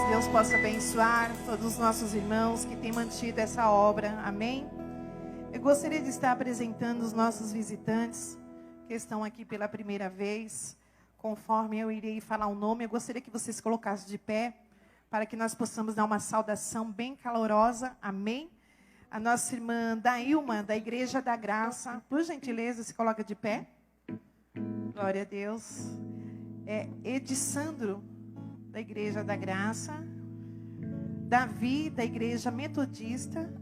Deus possa abençoar todos os nossos irmãos que têm mantido essa obra. Amém? Eu gostaria de estar apresentando os nossos visitantes que estão aqui pela primeira vez. Conforme eu irei falar o nome, eu gostaria que vocês colocassem de pé para que nós possamos dar uma saudação bem calorosa. Amém? A nossa irmã Dailma, da Igreja da Graça. Por gentileza, se coloca de pé. Glória a Deus. Edissandro, da Igreja da Graça. Davi, da Igreja Metodista.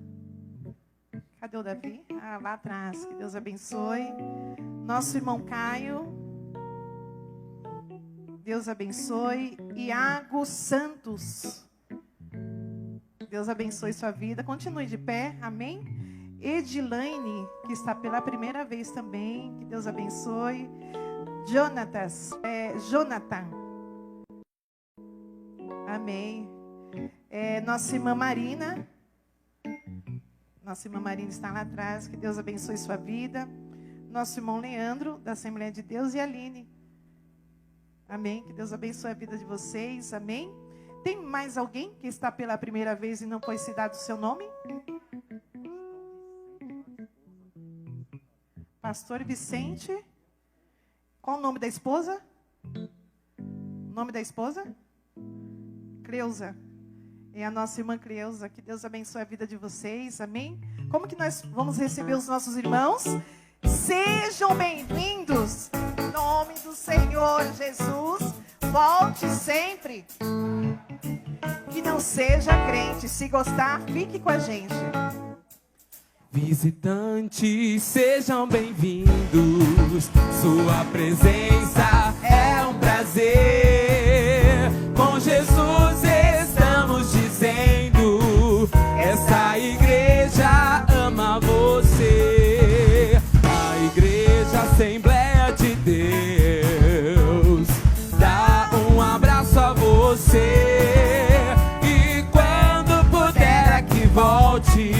Cadê o Davi? Lá atrás. Que Deus abençoe. Nosso irmão Caio. Deus abençoe. Iago Santos. Deus abençoe sua vida. Continue de pé. Amém? Edilaine, que está pela primeira vez também. Que Deus abençoe. Jonathan. Amém. Nossa irmã Marina. Nossa irmã Marina está lá atrás. Que Deus abençoe sua vida. Nosso irmão Leandro, da Assembleia de Deus. E a Aline. Amém. Que Deus abençoe a vida de vocês. Amém. Tem mais alguém que está pela primeira vez e não foi citado o seu nome? Pastor Vicente. Qual o nome da esposa? O nome da esposa? Creuza. É a nossa irmã Creuza. Que Deus abençoe a vida de vocês. Amém? Como que nós vamos receber os nossos irmãos? Sejam bem-vindos. Em nome do Senhor Jesus. Volte sempre. Que não seja crente. Se gostar, fique com a gente. Visitantes, sejam bem-vindos. Sua presença é um prazer. Com Jesus estamos dizendo: essa igreja ama você. A Igreja Assembleia de Deus dá um abraço a você. E quando puder aqui volte,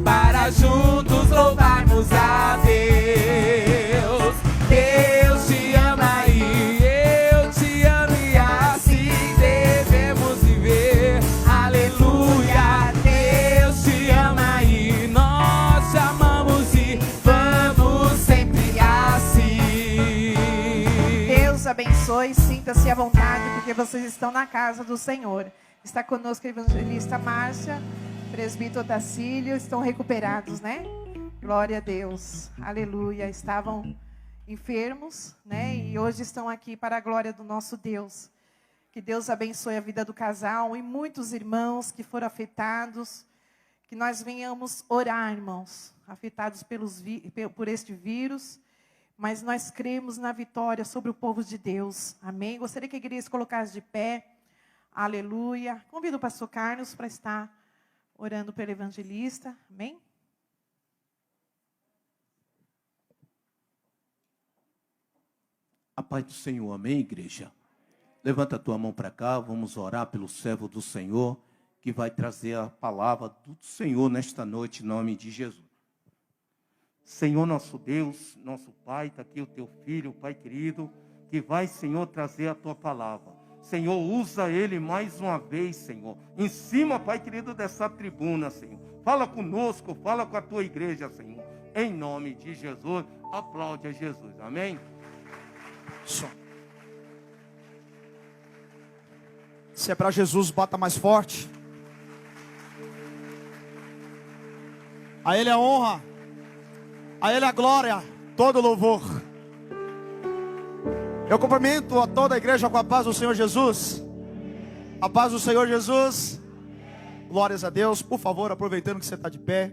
para juntos louvarmos a Deus. Deus te ama e eu te amo, e assim devemos viver. Aleluia. Deus te ama e nós te amamos, e vamos sempre assim. Deus abençoe. Sinta-se à vontade, porque vocês estão na casa do Senhor. Está conosco a evangelista Márcia, presbítero Tacílio. Estão recuperados, né? Glória a Deus. Aleluia. Estavam enfermos, né? E hoje estão aqui para a glória do nosso Deus. Que Deus abençoe a vida do casal e muitos irmãos que foram afetados. Que nós venhamos orar, irmãos, afetados por este vírus. Mas nós cremos na vitória sobre o povo de Deus. Amém? Gostaria que a igreja se colocasse de pé. Aleluia. Convido o pastor Carlos para estar orando pelo evangelista. Amém? A paz do Senhor, amém, igreja? Levanta a tua mão para cá, vamos orar pelo servo do Senhor, que vai trazer a palavra do Senhor nesta noite, em nome de Jesus. Senhor, nosso Deus, nosso Pai, está aqui o teu filho, Pai querido, que vai, Senhor, trazer a tua palavra. Senhor, usa ele mais uma vez, Senhor. Em cima, Pai querido, dessa tribuna, Senhor. Fala conosco, fala com a tua igreja, Senhor. Em nome de Jesus, aplaude a Jesus. Amém? Só. Se é para Jesus, bata mais forte. A Ele a honra, a Ele a glória, todo louvor. Eu cumprimento a toda a igreja com a paz do Senhor Jesus. A paz do Senhor Jesus. Glórias a Deus. Por favor, aproveitando que você está de pé.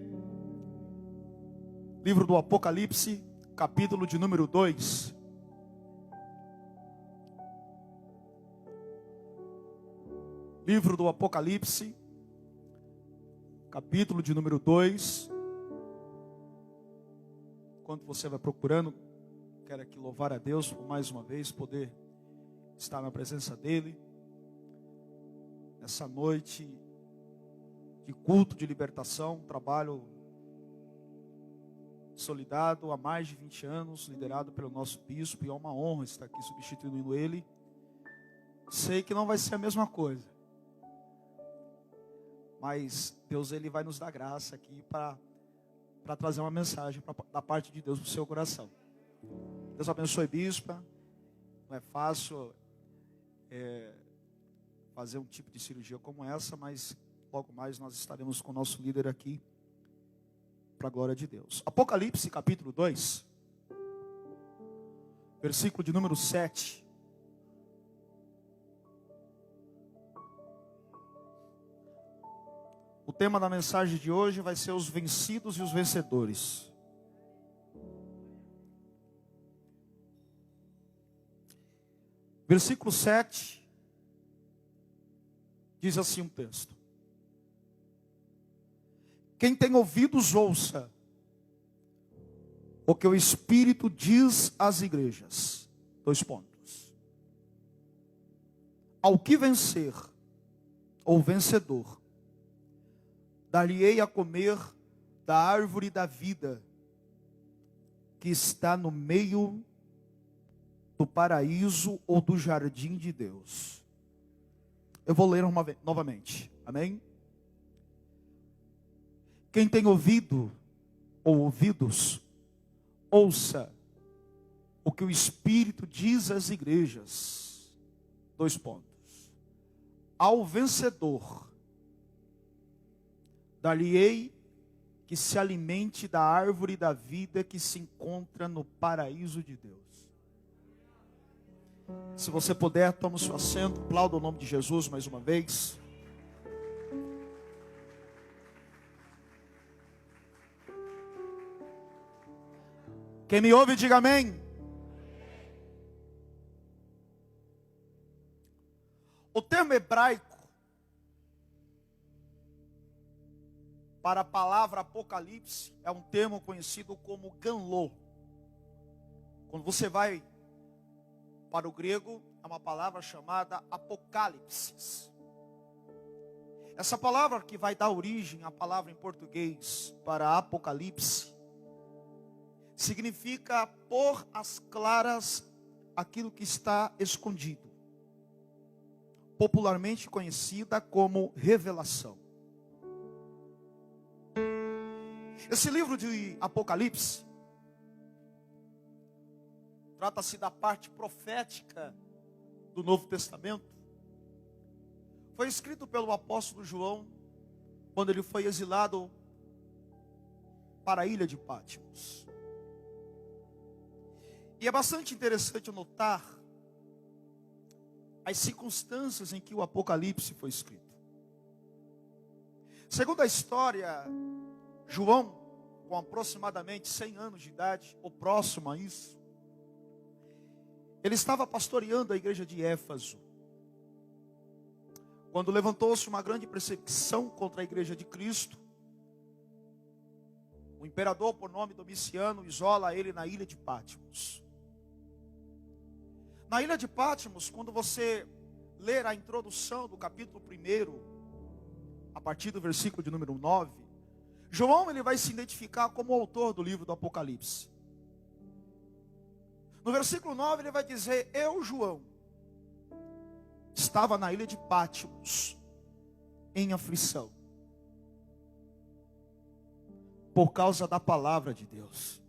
Livro do Apocalipse, capítulo de número 2. Livro do Apocalipse, capítulo de número 2. Enquanto você vai procurando, quero aqui louvar a Deus por mais uma vez poder estar na presença dEle. Nessa noite de culto de libertação, trabalho solidário há mais de 20 anos, liderado pelo nosso bispo, e é uma honra estar aqui substituindo ele. Sei que não vai ser a mesma coisa, Mas Deus, ele vai nos dar graça aqui para trazer uma mensagem da parte de Deus para o seu coração. Deus abençoe, bispa. Não é fácil fazer um tipo de cirurgia como essa, mas logo mais nós estaremos com o nosso líder aqui, para a glória de Deus. Apocalipse capítulo 2, versículo de número 7. O tema da mensagem de hoje vai ser os vencidos e os vencedores. Versículo 7, diz assim um texto: quem tem ouvidos, ouça o que o Espírito diz às igrejas. 2 pontos. Ao que vencer, ou vencedor, dar-lhe-ei a comer da árvore da vida, que está no meio do paraíso ou do jardim de Deus. Eu vou ler novamente. Amém? Quem tem ouvido ou ouvidos, ouça o que o Espírito diz às igrejas. 2 pontos. Ao vencedor, dar-lhe-ei que se alimente da árvore da vida que se encontra no paraíso de Deus. Se você puder, tome o seu assento, aplauda o nome de Jesus mais uma vez. Quem me ouve, diga amém. O termo hebraico para a palavra Apocalipse é um termo conhecido como ganlô. Quando você vai para o grego, é uma palavra chamada apocalipsis. Essa palavra que vai dar origem à palavra em português para apocalipse, significa pôr às claras aquilo que está escondido. Popularmente conhecida como revelação. Esse livro de Apocalipse trata-se da parte profética do Novo Testamento. Foi escrito pelo apóstolo João quando ele foi exilado para a ilha de Patmos. E é bastante interessante notar as circunstâncias em que o Apocalipse foi escrito. Segundo a história, João, com aproximadamente 100 anos de idade, ou próximo a isso, ele estava pastoreando a igreja de Éfeso, quando levantou-se uma grande perseguição contra a igreja de Cristo. O imperador, por nome Domiciano, isola ele na ilha de Patmos. Na ilha de Patmos, quando você ler a introdução do capítulo 1, a partir do versículo de número 9, João ele vai se identificar como o autor do livro do Apocalipse. No versículo 9 ele vai dizer: eu, João, estava na ilha de Patmos, em aflição, por causa da palavra de Deus.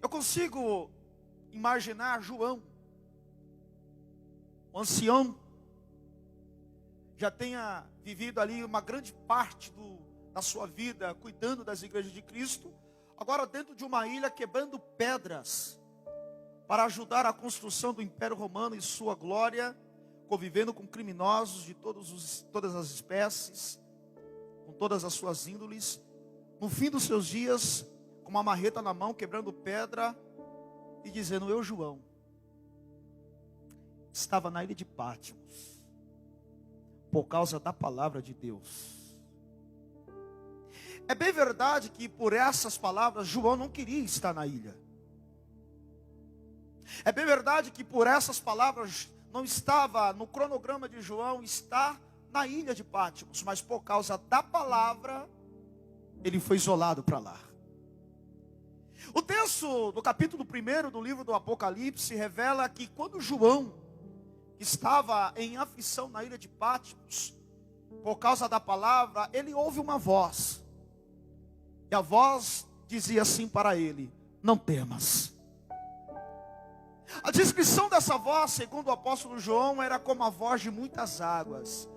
Eu consigo imaginar João, um ancião, já tenha vivido ali uma grande parte da sua vida, cuidando das igrejas de Cristo, agora dentro de uma ilha, quebrando pedras, para ajudar a construção do Império Romano e sua glória, convivendo com criminosos de todas as espécies, com todas as suas índoles, no fim dos seus dias, com uma marreta na mão, quebrando pedra, e dizendo: eu, João, estava na ilha de Patmos, por causa da palavra de Deus. É bem verdade que por essas palavras, João não queria estar na ilha. É bem verdade que por essas palavras, não estava no cronograma de João estar na ilha de Patmos, mas por causa da palavra, ele foi isolado para lá. O texto do capítulo 1 do livro do Apocalipse revela que quando João estava em aflição na ilha de Patmos, por causa da palavra, ele ouve uma voz. E a voz dizia assim para ele: não temas. A descrição dessa voz, segundo o apóstolo João, era como a voz de muitas águas.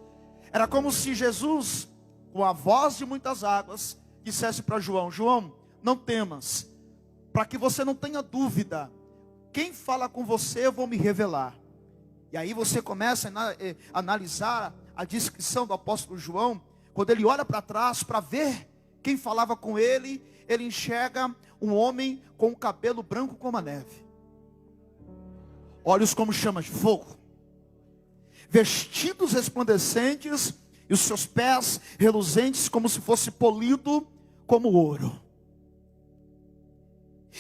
Era como se Jesus, com a voz de muitas águas, dissesse para João: João, não temas, para que você não tenha dúvida. Quem fala com você, eu vou me revelar. E aí você começa a analisar a descrição do apóstolo João. Quando ele olha para trás para ver quem falava com ele, ele enxerga um homem com o cabelo branco como a neve, olhos como chamas de fogo, vestidos resplandecentes e os seus pés reluzentes como se fosse polido como ouro.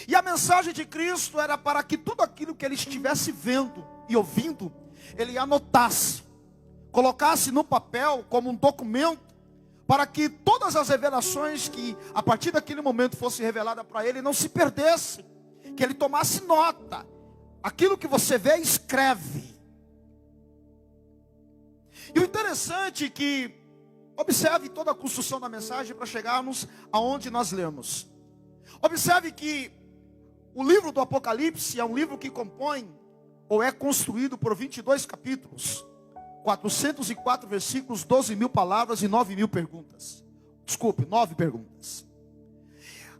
E a mensagem de Cristo era para que tudo aquilo que ele estivesse vendo e ouvindo, ele anotasse, colocasse no papel como um documento, para que todas as revelações que a partir daquele momento fosse revelada para ele não se perdesse, que ele tomasse nota. Aquilo que você vê, escreve. E o interessante é que, observe toda a construção da mensagem para chegarmos aonde nós lemos. Observe que o livro do Apocalipse é um livro que compõe, ou é construído por 22 capítulos, 404 versículos, 12.000 palavras e 9.000 perguntas. Desculpe, 9 perguntas.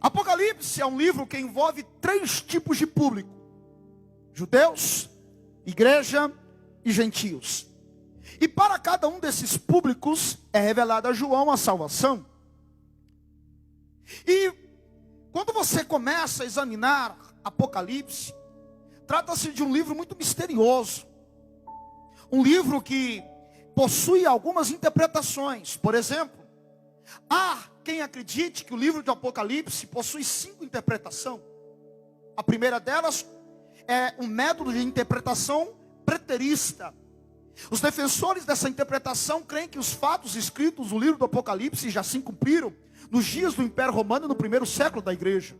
Apocalipse é um livro que envolve 3 tipos de público: judeus, igreja e gentios. E para cada um desses públicos é revelada a João a salvação. E quando você começa a examinar Apocalipse, trata-se de um livro muito misterioso. Um livro que possui algumas interpretações. Por exemplo, há quem acredite que o livro de Apocalipse possui 5 interpretações. A primeira delas é um método de interpretação preterista. Os defensores dessa interpretação creem que os fatos escritos no livro do Apocalipse já se cumpriram nos dias do Império Romano, no primeiro século da igreja.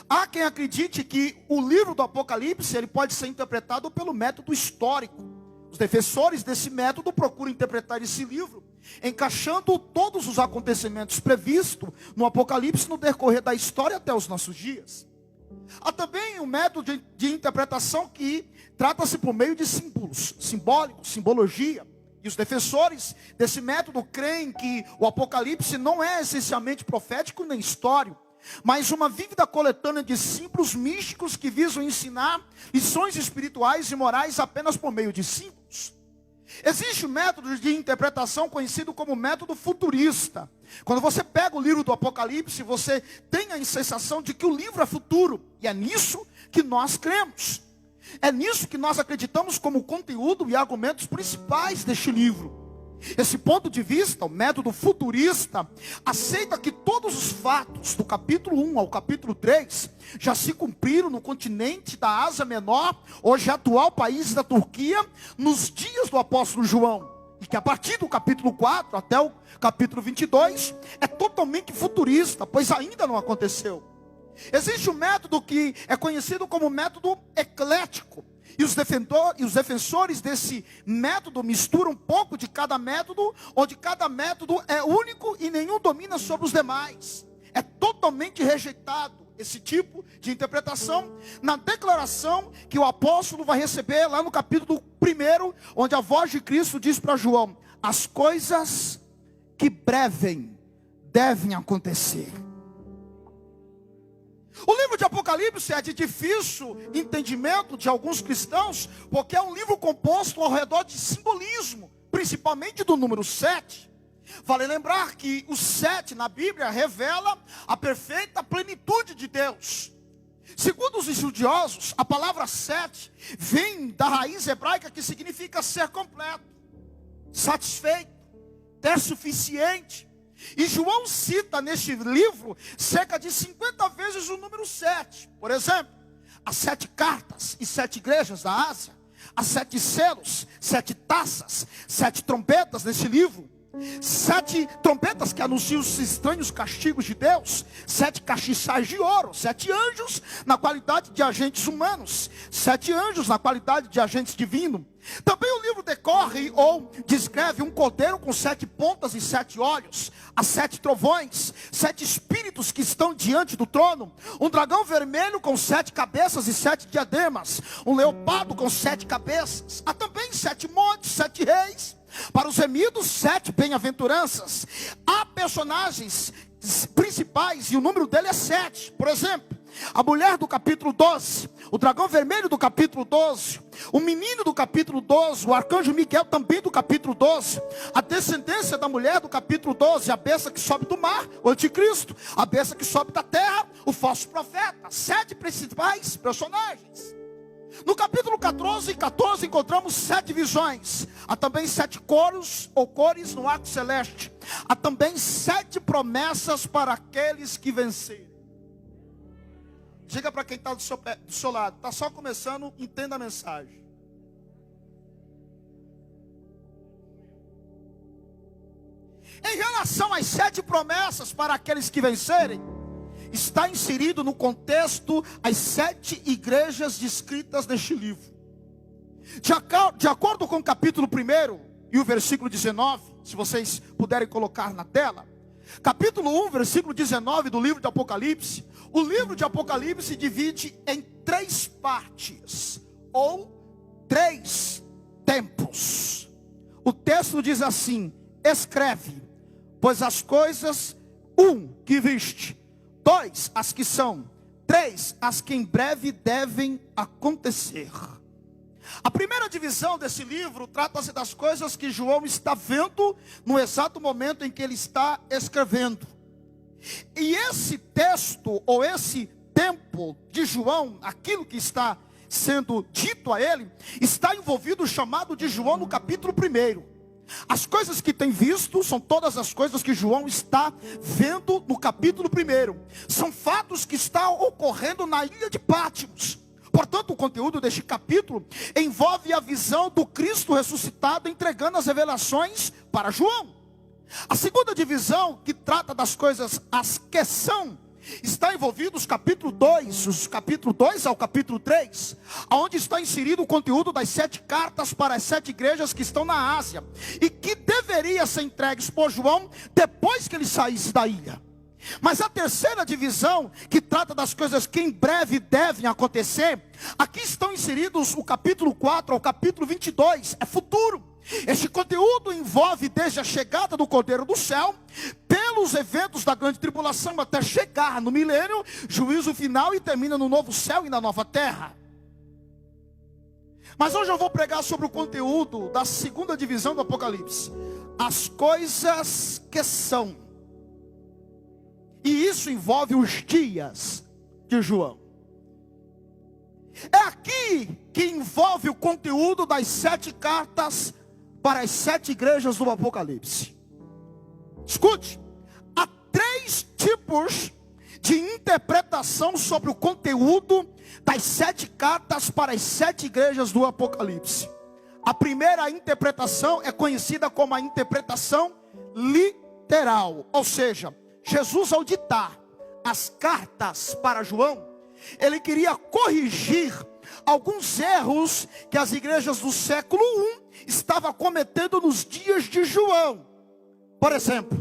Há quem acredite que o livro do Apocalipse ele pode ser interpretado pelo método histórico. Os defensores desse método procuram interpretar esse livro, encaixando todos os acontecimentos previstos no Apocalipse no decorrer da história até os nossos dias. Há também um método de interpretação que trata-se por meio de símbolos, simbólicos, simbologia. E os defensores desse método creem que o Apocalipse não é essencialmente profético nem histórico, mas uma vívida coletânea de símbolos místicos que visam ensinar lições espirituais e morais apenas por meio de símbolos. Existe um método de interpretação conhecido como método futurista. Quando você pega o livro do Apocalipse, você tem a sensação de que o livro é futuro. E é nisso que nós cremos. É nisso que nós acreditamos como conteúdo e argumentos principais deste livro. Esse ponto de vista, o método futurista, aceita que todos os fatos do capítulo 1 ao capítulo 3 já se cumpriram no continente da Ásia Menor, hoje atual país da Turquia, nos dias do apóstolo João. E que a partir do capítulo 4 até o capítulo 22 é totalmente futurista, pois ainda não aconteceu. Existe um método que é conhecido como método eclético. E os defensores desse método misturam um pouco de cada método, onde cada método é único e nenhum domina sobre os demais. É totalmente rejeitado esse tipo de interpretação na declaração que o apóstolo vai receber lá no capítulo 1, onde a voz de Cristo diz para João: as coisas que brevem devem acontecer. O livro de Apocalipse é de difícil entendimento de alguns cristãos, porque é um livro composto ao redor de simbolismo, principalmente do número 7. Vale lembrar que o 7 na Bíblia revela a perfeita plenitude de Deus. Segundo os estudiosos, a palavra 7 vem da raiz hebraica que significa ser completo, satisfeito, ter suficiente. E João cita neste livro cerca de 50 vezes o número 7. Por exemplo, as 7 cartas e 7 igrejas da Ásia, as 7 selos, 7 taças, 7 trombetas nesse livro, 7 trombetas que anunciam os estranhos castigos de Deus, 7 castiçais de ouro, 7 anjos na qualidade de agentes humanos, 7 anjos na qualidade de agentes divinos, Também o livro decorre ou descreve um cordeiro com 7 pontas e 7 olhos, as 7 trovões, 7 espíritos que estão diante do trono, um dragão vermelho com 7 cabeças e 7 diademas, um leopardo com 7 cabeças. Há também 7 montes, 7 reis, para os remidos 7 bem-aventuranças. Há personagens principais e o número dele é 7. Por exemplo, a mulher do capítulo 12, o dragão vermelho do capítulo 12, o menino do capítulo 12, o arcanjo Miguel também do capítulo 12, a descendência da mulher do capítulo 12, a besta que sobe do mar, o anticristo, a besta que sobe da terra, o falso profeta. 7 principais personagens. No capítulo 14 encontramos 7 visões. Há também 7 coros ou cores no arco celeste. Há também 7 promessas para aqueles que vencerem. Diga para quem está do seu lado, está só começando, entenda a mensagem. Em relação às 7 promessas para aqueles que vencerem, está inserido no contexto as 7 igrejas descritas neste livro. De acordo com o capítulo 1 e o versículo 19, se vocês puderem colocar na tela. Capítulo 1, versículo 19 do livro de Apocalipse. O livro de Apocalipse se divide em 3 partes, ou 3 tempos. O texto diz assim: escreve, pois as coisas, 1, que viste, 2, as que são, 3, as que em breve devem acontecer. A primeira divisão desse livro trata-se das coisas que João está vendo no exato momento em que ele está escrevendo. E esse texto, ou esse tempo de João, aquilo que está sendo dito a ele, está envolvido o chamado de João no capítulo 1. As coisas que tem visto são todas as coisas que João está vendo no capítulo 1. São fatos que estão ocorrendo na ilha de Patmos. Portanto, o conteúdo deste capítulo envolve a visão do Cristo ressuscitado, entregando as revelações para João. A segunda divisão, que trata das coisas as que são, está envolvido os capítulos 2 ao capítulo 3, onde está inserido o conteúdo das 7 cartas para as 7 igrejas que estão na Ásia, e que deveria ser entregues por João depois que ele saísse da ilha. Mas a terceira divisão, que trata das coisas que em breve devem acontecer, aqui estão inseridos o capítulo 4 ao capítulo 22, é futuro. Este conteúdo envolve desde a chegada do Cordeiro do céu, pelos eventos da grande tribulação, até chegar no milênio, juízo final, e termina no novo céu e na nova terra. Mas hoje eu vou pregar sobre o conteúdo da segunda divisão do Apocalipse, as coisas que são. E isso envolve os dias de João. É aqui que envolve o conteúdo das 7 cartas para as 7 igrejas do Apocalipse. Escute, há 3 tipos de interpretação sobre o conteúdo das 7 cartas para as 7 igrejas do Apocalipse. A primeira interpretação é conhecida como a interpretação literal, ou seja, Jesus, ao ditar as cartas para João, ele queria corrigir alguns erros que as igrejas do século I estavam cometendo nos dias de João. Por exemplo,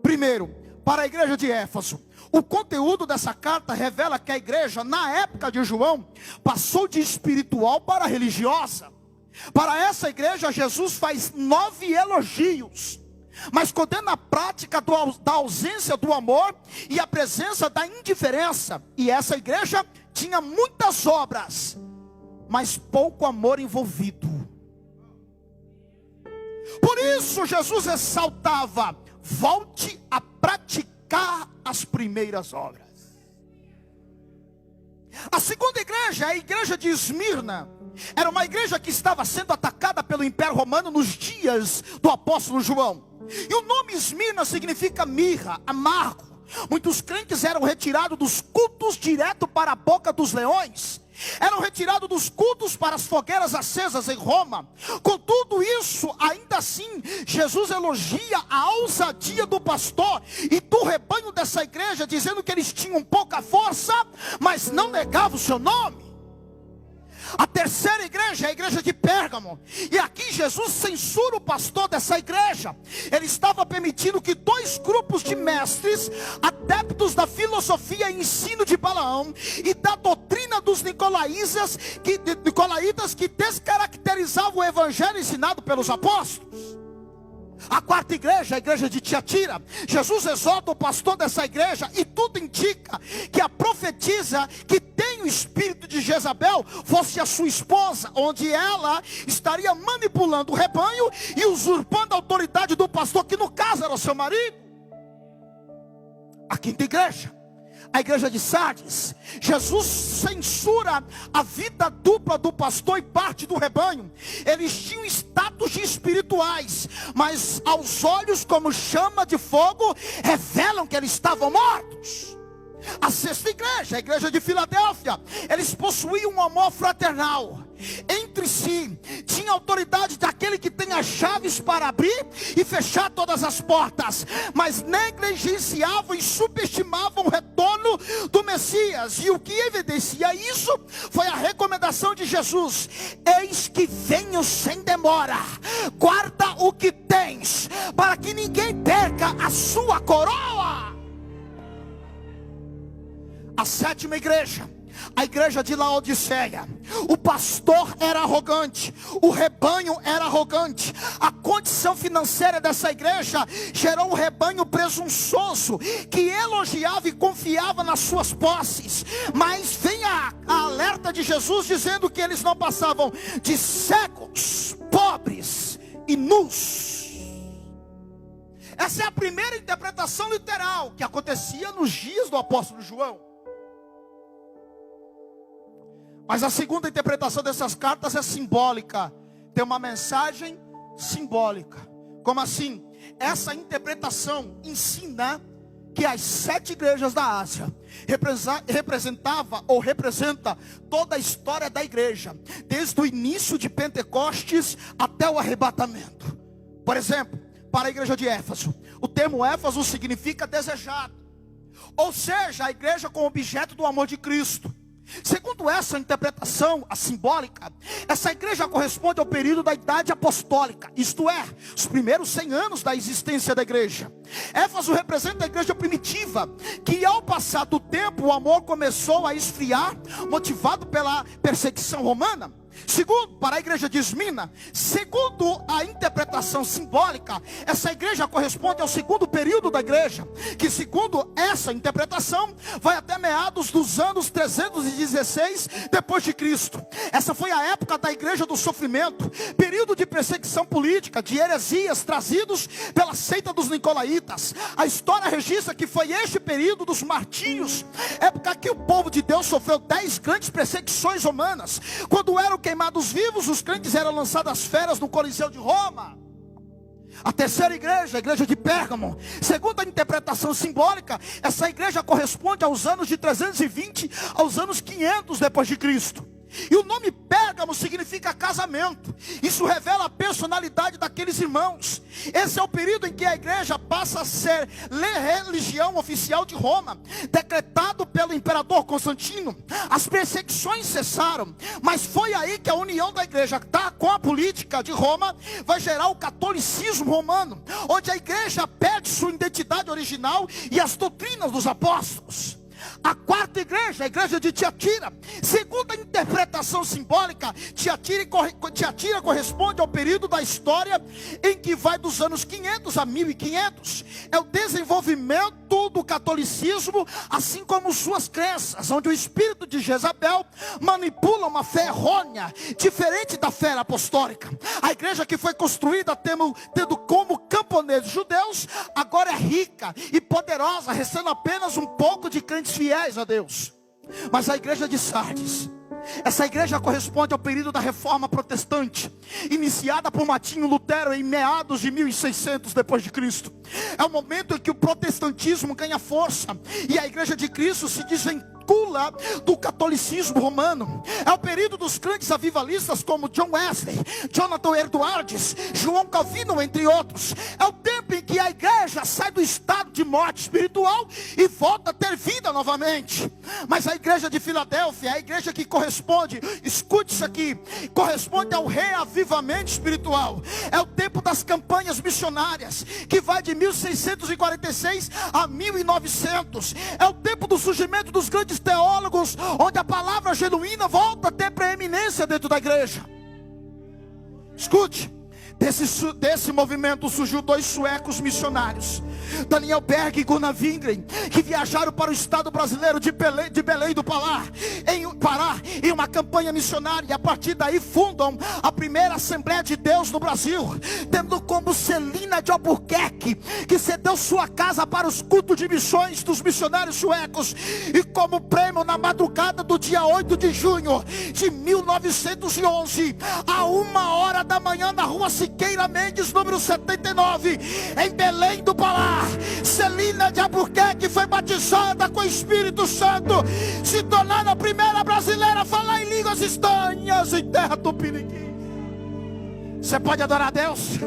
primeiro, para a igreja de Éfeso, o conteúdo dessa carta revela que a igreja, na época de João, passou de espiritual para religiosa. Para essa igreja, Jesus faz 9 elogios, mas condena a prática da ausência do amor e a presença da indiferença. E essa igreja tinha muitas obras, mas pouco amor envolvido. Por isso Jesus ressaltava: volte a praticar as primeiras obras. A segunda igreja, a igreja de Esmirna, era uma igreja que estava sendo atacada pelo Império Romano nos dias do apóstolo João. E o nome Esmirna significa mirra, amargo. Muitos crentes eram retirados dos cultos direto para a boca dos leões. Eram retirados dos cultos para as fogueiras acesas em Roma. Com tudo isso, ainda assim, Jesus elogia a ousadia do pastor e do rebanho dessa igreja, dizendo que eles tinham pouca força, mas não negavam o seu nome. A terceira igreja é a igreja de Pérgamo. E aqui Jesus censura o pastor dessa igreja. Ele estava permitindo que dois grupos de mestres, adeptos da filosofia e ensino de Balaão e da doutrina dos nicolaítas, que descaracterizavam o evangelho ensinado pelos apóstolos. A quarta igreja, a igreja de Tiatira. Jesus exorta o pastor dessa igreja, e tudo indica que a profetisa que tem o espírito de Jezabel fosse a sua esposa, onde ela estaria manipulando o rebanho e usurpando a autoridade do pastor, que no caso era o seu marido. A quinta igreja, a igreja de Sardes. Jesus censura a vida dupla do pastor e parte do rebanho. Eles tinham status de espirituais, mas aos olhos como chama de fogo, revelam que eles estavam mortos. A sexta igreja, a igreja de Filadélfia. Eles possuíam um amor fraternal entre si, tinha autoridade daquele que tem as chaves para abrir e fechar todas as portas, mas negligenciavam e subestimavam o retorno do Messias. E o que evidencia isso foi a recomendação de Jesus: eis que venho sem demora, guarda o que tens, para que ninguém perca a sua coroa. A sétima igreja, a igreja de Laodiceia. O pastor era arrogante, o rebanho era arrogante. A condição financeira dessa igreja gerou um rebanho presunçoso, que elogiava e confiava nas suas posses. Mas vem a alerta de Jesus dizendo que eles não passavam de cegos, pobres e nus. Essa é a primeira interpretação literal que acontecia nos dias do apóstolo João. Mas a segunda interpretação dessas cartas é simbólica. Tem uma mensagem simbólica. Como assim? Essa interpretação ensina que as 7 igrejas da Ásia representava ou representa toda a história da igreja, desde o início de Pentecostes até o arrebatamento. Por exemplo, para a igreja de Éfeso, o termo Éfeso significa desejado, ou seja, a igreja com objeto do amor de Cristo. Segundo essa interpretação, a simbólica, essa igreja corresponde ao período da idade apostólica, isto é, os primeiros 100 anos da existência da igreja. Éfeso representa a igreja primitiva, que ao passar do tempo o amor começou a esfriar, motivado pela perseguição romana. Segundo, para a igreja de Esmina, segundo a interpretação simbólica, essa igreja corresponde ao segundo período da igreja, que segundo essa interpretação, vai até meados dos anos 316 depois de Cristo. Essa foi a época da igreja do sofrimento, período de perseguição política, de heresias trazidos pela seita dos nicolaítas. A história registra que foi este período dos martírios, época que o povo de Deus sofreu 10 grandes perseguições romanas. Quando eram queimados vivos, os crentes eram lançados às feras no Coliseu de Roma. A terceira igreja, a igreja de Pérgamo, segundo a interpretação simbólica, essa igreja corresponde aos anos de 320 aos anos 500 depois de Cristo. E o nome Pérgamo significa casamento. Isso revela a personalidade daqueles irmãos. Esse é o período em que a igreja passa a ser religião oficial de Roma, decretado pelo imperador Constantino. As perseguições cessaram, mas foi aí que a união da igreja com a política de Roma vai gerar o catolicismo romano, onde a igreja perde sua identidade original e as doutrinas dos apóstolos. A quarta igreja, a igreja de Tiatira, segundo a interpretação simbólica, Tiatira corresponde ao período da história em que vai dos anos 500 a 1500. É o desenvolvimento do catolicismo, assim como suas crenças, onde o espírito de Jezabel manipula uma fé errônea, diferente da fé apostólica. A igreja que foi construída tendo como camponeses judeus, agora é rica e poderosa, recebendo apenas um pouco de crentes fiéis a Deus. Mas a igreja de Sardes, essa igreja corresponde ao período da reforma protestante, iniciada por Martinho Lutero em meados de 1600 depois de Cristo. É o momento em que o protestantismo ganha força e a igreja de Cristo se desvincula do catolicismo romano. É o período dos grandes avivalistas como John Wesley, Jonathan Edwards, João Calvino, entre outros. É o tempo em que a igreja sai do estado de morte espiritual e volta a ter vida novamente. Mas a igreja de Filadélfia é a igreja que corresponde, escute isso aqui, corresponde ao reavivamento espiritual. É o tempo das campanhas missionárias, que vai de 1646 a 1900. É o tempo do surgimento dos grandes teólogos, onde a palavra genuína volta a ter preeminência dentro da igreja. Escute, desse movimento surgiu 2 suecos missionários, Daniel Berg e Gunnar Wingren, que viajaram para o estado brasileiro de Belém do Pará, em uma campanha missionária, e a partir daí fundam a primeira Assembleia de Deus no Brasil, tendo como Celina de Albuquerque, que cedeu sua casa para os cultos de missões dos missionários suecos, e como prêmio na madrugada do dia 8 de junho de 1911, a 1h da manhã, na rua Siqueira Mendes, número 79, em Belém do Pará, Celina de Albuquerque foi batizada com o Espírito Santo, se tornando a primeira brasileira a falar em línguas estranhas em terra tupiniquim. Você pode adorar a Deus?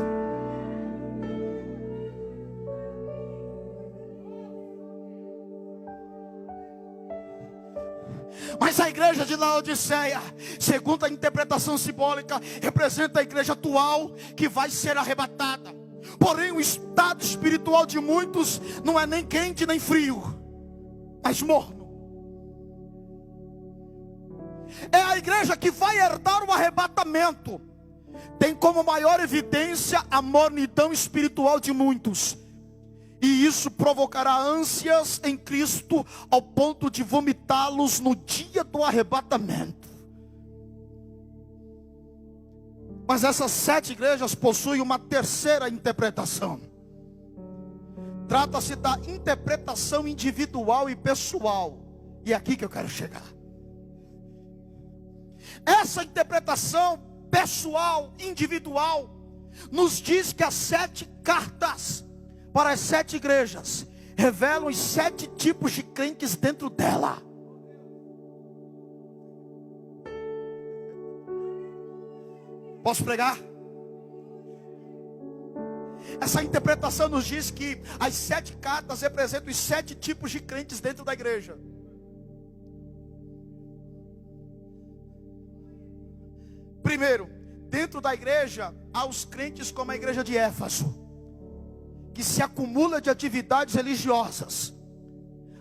Mas a igreja de Laodiceia, segundo a interpretação simbólica, representa a igreja atual que vai ser arrebatada. Porém, o estado espiritual de muitos não é nem quente nem frio, mas morno. É a igreja que vai herdar o arrebatamento. Tem como maior evidência a mornidão espiritual de muitos. E isso provocará ânsias em Cristo ao ponto de vomitá-los no dia do arrebatamento. Mas essas 7 igrejas possuem uma terceira interpretação. Trata-se da interpretação individual e pessoal. E é aqui que eu quero chegar. Essa interpretação pessoal, individual, nos diz que as 7 cartas para as 7 igrejas revelam os 7 tipos de crentes dentro dela. Posso pregar? Essa interpretação nos diz que as 7 cartas representam os 7 tipos de crentes dentro da igreja. Primeiro, dentro da igreja há os crentes como a igreja de Éfeso, que se acumula de atividades religiosas,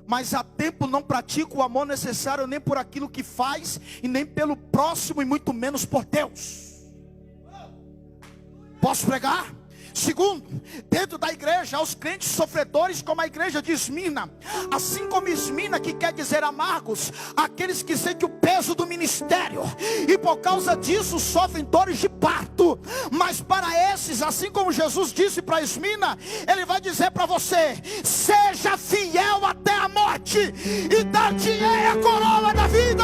mas há tempo não pratica o amor necessário nem por aquilo que faz, e nem pelo próximo, e muito menos por Deus. Posso pregar? Segundo, dentro da igreja há os crentes sofredores como a igreja de Esmirna. Assim como Esmirna, que quer dizer amargos, aqueles que sentem o peso do ministério e por causa disso sofrem dores de parto. Mas para esses, assim como Jesus disse para Esmirna, Ele vai dizer para você: seja fiel até a morte, e dar-te-ei a coroa da vida.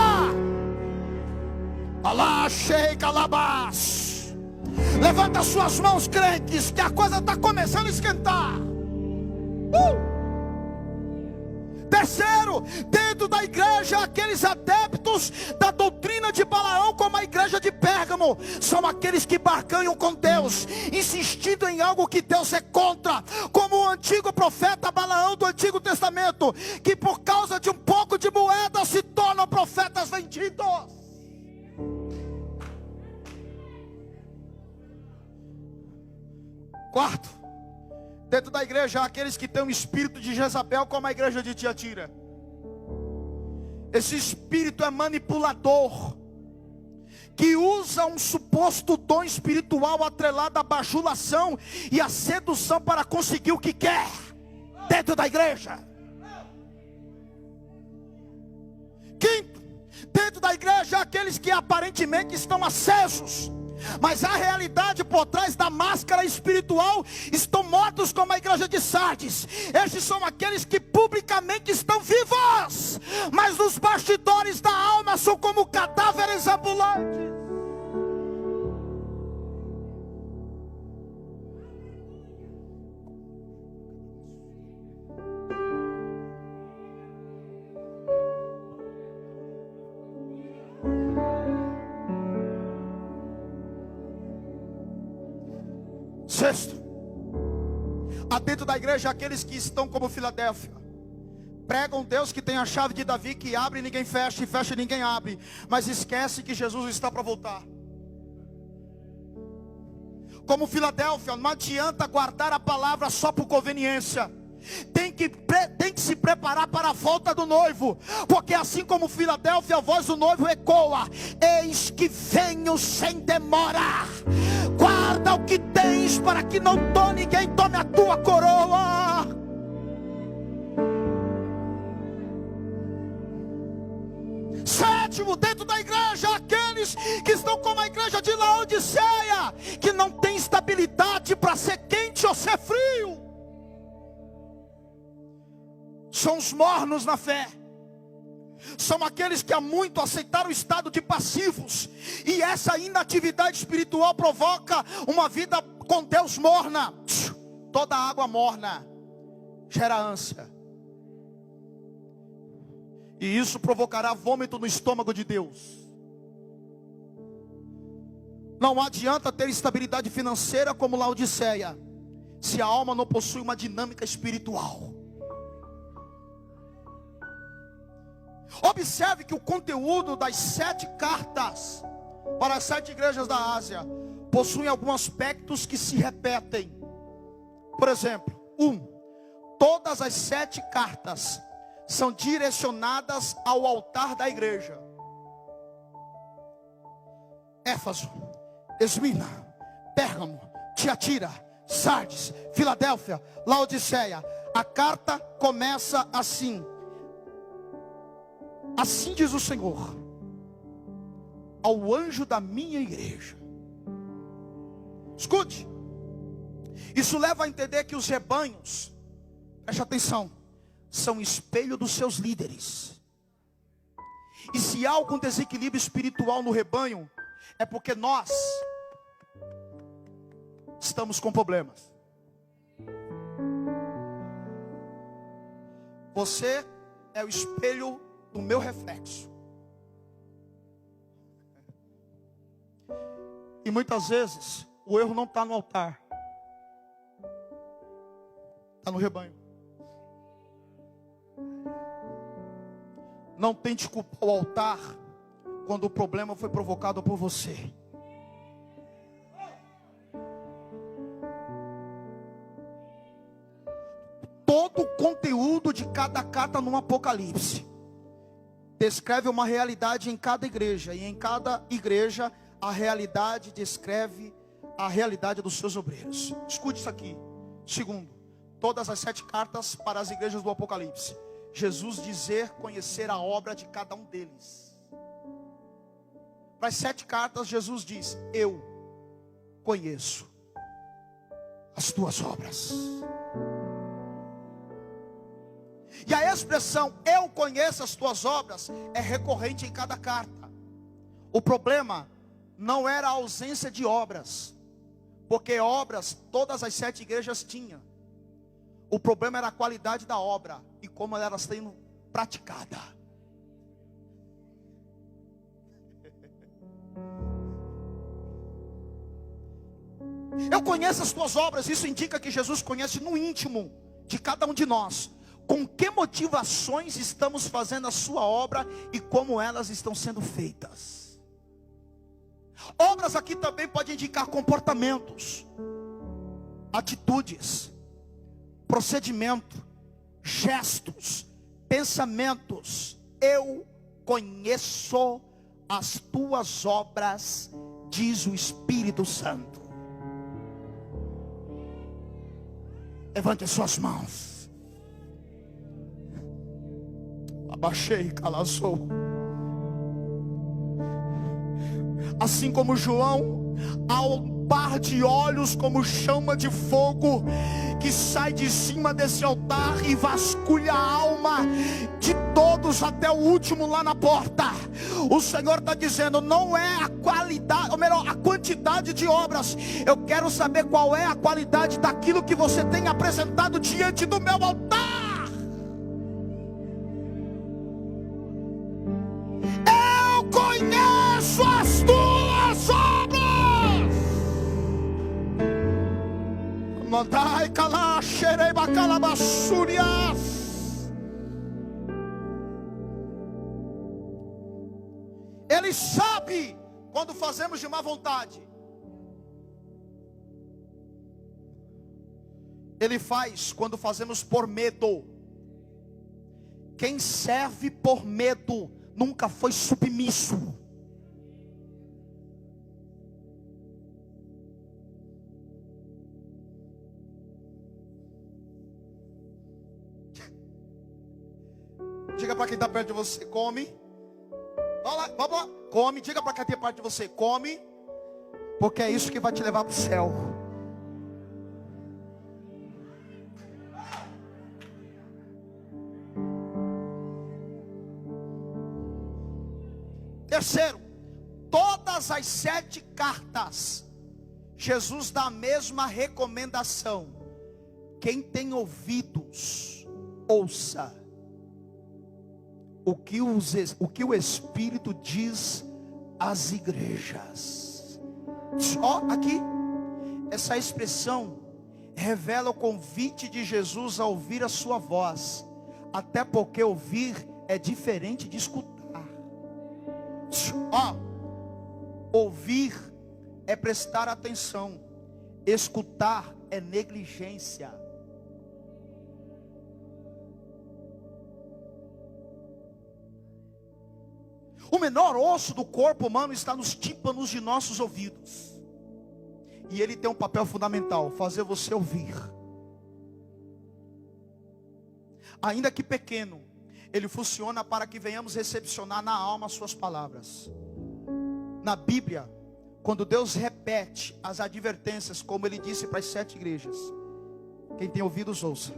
Alá, Sheikh Alabás. Levanta suas mãos, crentes, que a coisa está começando a esquentar. Terceiro, dentro da igreja, aqueles adeptos da doutrina de Balaão, como a igreja de Pérgamo, são aqueles que barganham com Deus, insistindo em algo que Deus é contra, como o antigo profeta Balaão do Antigo Testamento, que por causa de um pouco de moeda se tornam profetas vendidos. Quarto, dentro da igreja há aqueles que têm um espírito de Jezabel, como a igreja de Tiatira. Esse espírito é manipulador, que usa um suposto dom espiritual atrelado à bajulação e à sedução para conseguir o que quer dentro da igreja. Quinto, dentro da igreja há aqueles que aparentemente estão acesos, mas a realidade por trás da máscara espiritual estão mortos, como a igreja de Sardes. Estes são aqueles que publicamente estão vivos, mas nos bastidores da alma são como cadáveres ambulantes. Sexto, há dentro da igreja aqueles que estão como Filadélfia, Pregam um Deus que tem a chave de Davi, que abre e ninguém fecha, e fecha e ninguém abre. Mas esquece que Jesus está para voltar. Como Filadélfia, não adianta guardar a palavra só por conveniência. Tem que se preparar para a volta do noivo. Porque assim como Filadélfia, a voz do noivo ecoa: eis que venho sem demora. Guarda o que tens, para que ninguém tome a tua coroa. Sétimo, dentro da igreja, aqueles que estão como a igreja de Laodiceia, que não tem estabilidade para ser quente ou ser frio. São os mornos na fé. São aqueles que há muito aceitaram o estado de passivos. E essa inatividade espiritual provoca uma vida com Deus morna. Toda água morna gera ânsia. E isso provocará vômito no estômago de Deus. Não adianta ter estabilidade financeira como Laodiceia, se a alma não possui uma dinâmica espiritual. Observe que o conteúdo das 7 cartas para as 7 igrejas da Ásia possui alguns aspectos que se repetem. Por exemplo, todas as 7 cartas são direcionadas ao altar da igreja. Éfeso, Esmina, Pérgamo, Tiatira, Sardes, Filadélfia, Laodiceia. A carta começa assim: assim diz o Senhor ao anjo da minha igreja. Escute, isso leva a entender que os rebanhos, preste atenção, são espelho dos seus líderes. E se há algum desequilíbrio espiritual no rebanho, é porque nós estamos com problemas. Você é o espelho do meu reflexo. E muitas vezes o erro não está no altar, está no rebanho. Não tente culpar o altar quando o problema foi provocado por você. Todo o conteúdo de cada carta no Apocalipse descreve uma realidade em cada igreja. E em cada igreja a realidade descreve a realidade dos seus obreiros. Escute isso aqui. Segundo, todas as 7 cartas para as igrejas do Apocalipse, Jesus conhecer a obra de cada um deles. Para as 7 cartas, Jesus diz: eu conheço as tuas obras. E a expressão eu conheço as tuas obras é recorrente em cada carta. O problema não era a ausência de obras, porque obras todas as 7 igrejas tinham. O problema era a qualidade da obra e como elas têm praticada. Eu conheço as tuas obras. Isso indica que Jesus conhece no íntimo de cada um de nós com que motivações estamos fazendo a sua obra e como elas estão sendo feitas. Obras aqui também pode indicar comportamentos, atitudes, procedimento, gestos, pensamentos. Eu conheço as tuas obras, diz o Espírito Santo. Levante suas mãos. Abaixei, calazou. Assim como João, há um par de olhos como chama de fogo que sai de cima desse altar e vasculha a alma de todos até o último lá na porta. O Senhor está dizendo: não é a qualidade, ou melhor, a quantidade de obras. Eu quero saber qual é a qualidade daquilo que você tem apresentado diante do meu altar. Eu conheço as tuas obras. Mandai calar, xerei bacalabassurias. Ele sabe quando fazemos de má vontade. Ele faz quando fazemos por medo. Quem serve por medo nunca foi submisso. Diga para quem está perto de você, come. Vamos lá, come. Diga para quem está perto de você, come. Porque é isso que vai te levar para o céu. Terceiro, todas as 7 cartas, Jesus dá a mesma recomendação. Quem tem ouvidos, ouça o que o Espírito diz às igrejas. Ó, aqui, essa expressão revela o convite de Jesus a ouvir a sua voz. Até porque ouvir é diferente de escutar. Ó, ouvir é prestar atenção, escutar é negligência. O menor osso do corpo humano está nos tímpanos de nossos ouvidos. E ele tem um papel fundamental, fazer você ouvir. Ainda que pequeno, ele funciona para que venhamos recepcionar na alma as suas palavras. Na Bíblia, quando Deus repete as advertências, como ele disse para as 7 igrejas, quem tem ouvidos ouça.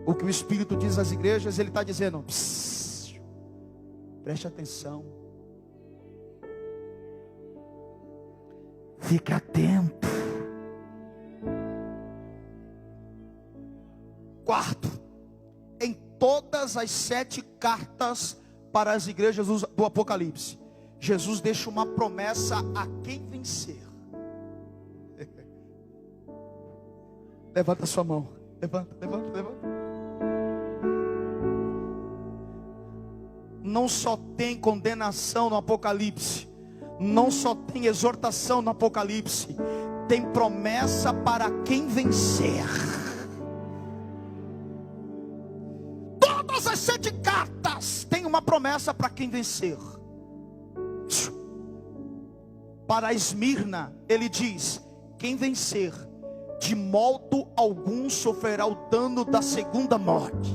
O que o Espírito diz às igrejas, ele está dizendo, preste atenção. Fique atento. Quarto, em todas as 7 cartas para as igrejas do Apocalipse, Jesus deixa uma promessa a quem vencer. Levanta sua mão. Levanta. Não só tem condenação no Apocalipse, não só tem exortação no Apocalipse, tem promessa para quem vencer. Todas as 7 cartas têm uma promessa para quem vencer. Para Esmirna, ele diz: quem vencer, de modo algum sofrerá o dano da segunda morte.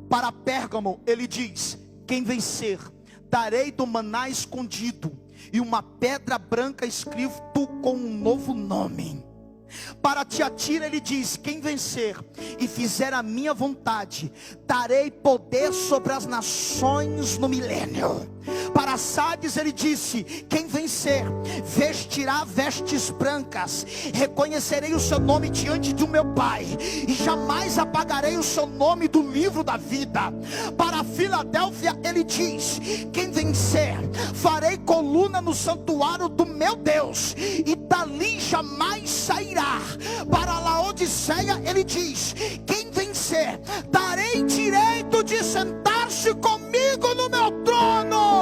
Para Pérgamo, ele diz: quem vencer, darei do maná escondido e uma pedra branca escrito com um novo nome. Para Tiatira ele diz: quem vencer e fizer a minha vontade, darei poder sobre as nações no milênio. Para Sardes ele disse: quem vencer vestirá vestes brancas, reconhecerei o seu nome diante do meu Pai, e jamais apagarei o seu nome do livro da vida. Para Filadélfia ele diz: quem vencer, farei coluna no santuário do meu Deus, e dali jamais sairá. Para Laodiceia ele diz: quem vencer, darei direito de sentar-se comigo no meu trono.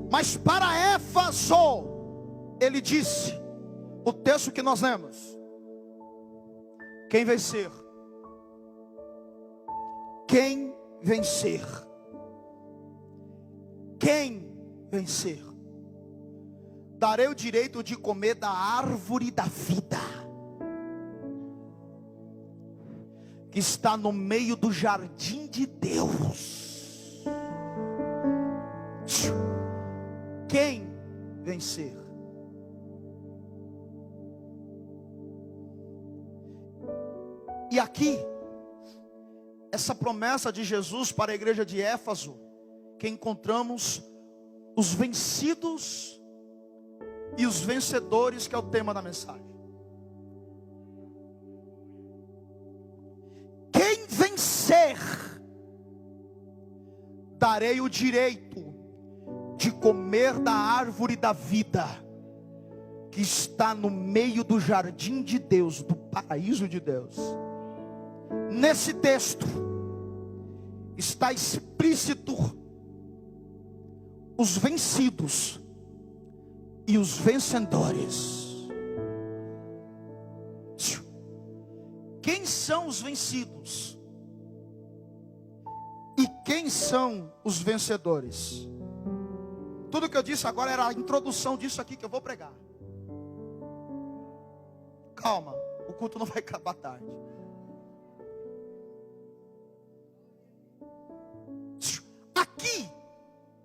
Mas para Éfeso ele disse, o texto que nós lemos: quem vencer, quem vencer, darei o direito de comer da árvore da vida, que está no meio do jardim de Deus. Quem vencer. E aqui, essa promessa de Jesus para a igreja de Éfeso, que encontramos os vencidos e os vencedores, que é o tema da mensagem. Quem vencer, darei o direito de comer da árvore da vida, que está no meio do jardim de Deus, do paraíso de Deus. nesse texto está explícito os vencidos e os vencedores. Quem são os vencidos? E quem são os vencedores? Tudo que eu disse agora era a introdução disso aqui que eu vou pregar. Calma, o culto não vai acabar tarde. Aqui,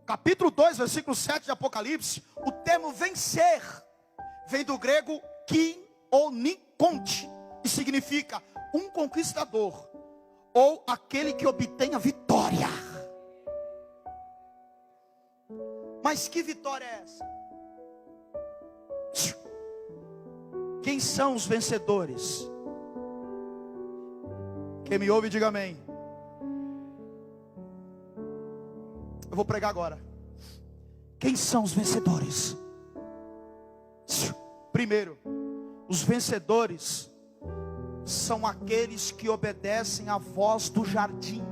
capítulo 2, versículo 7 de Apocalipse, o termo vencer vem do grego kionikonte, e significa um conquistador, ou aquele que obtém a vitória. Mas que vitória é essa? Quem são os vencedores? Quem me ouve, diga amém. Eu vou pregar agora. Quem são os vencedores? Primeiro, os vencedores são aqueles que obedecem à voz do jardim.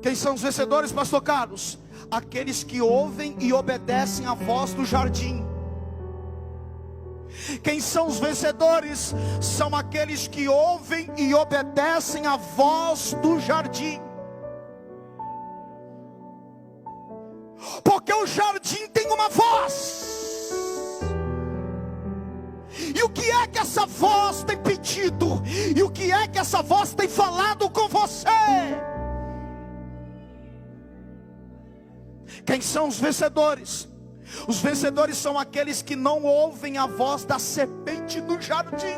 Quem são os vencedores, pastor Carlos? Aqueles que ouvem e obedecem à voz do jardim. Quem são os vencedores? São aqueles que ouvem e obedecem à voz do jardim. Porque o jardim tem uma voz. E o que é que essa voz tem pedido? E o que é que essa voz tem falado com você? Quem são os vencedores? Os vencedores são aqueles que não ouvem a voz da serpente no jardim.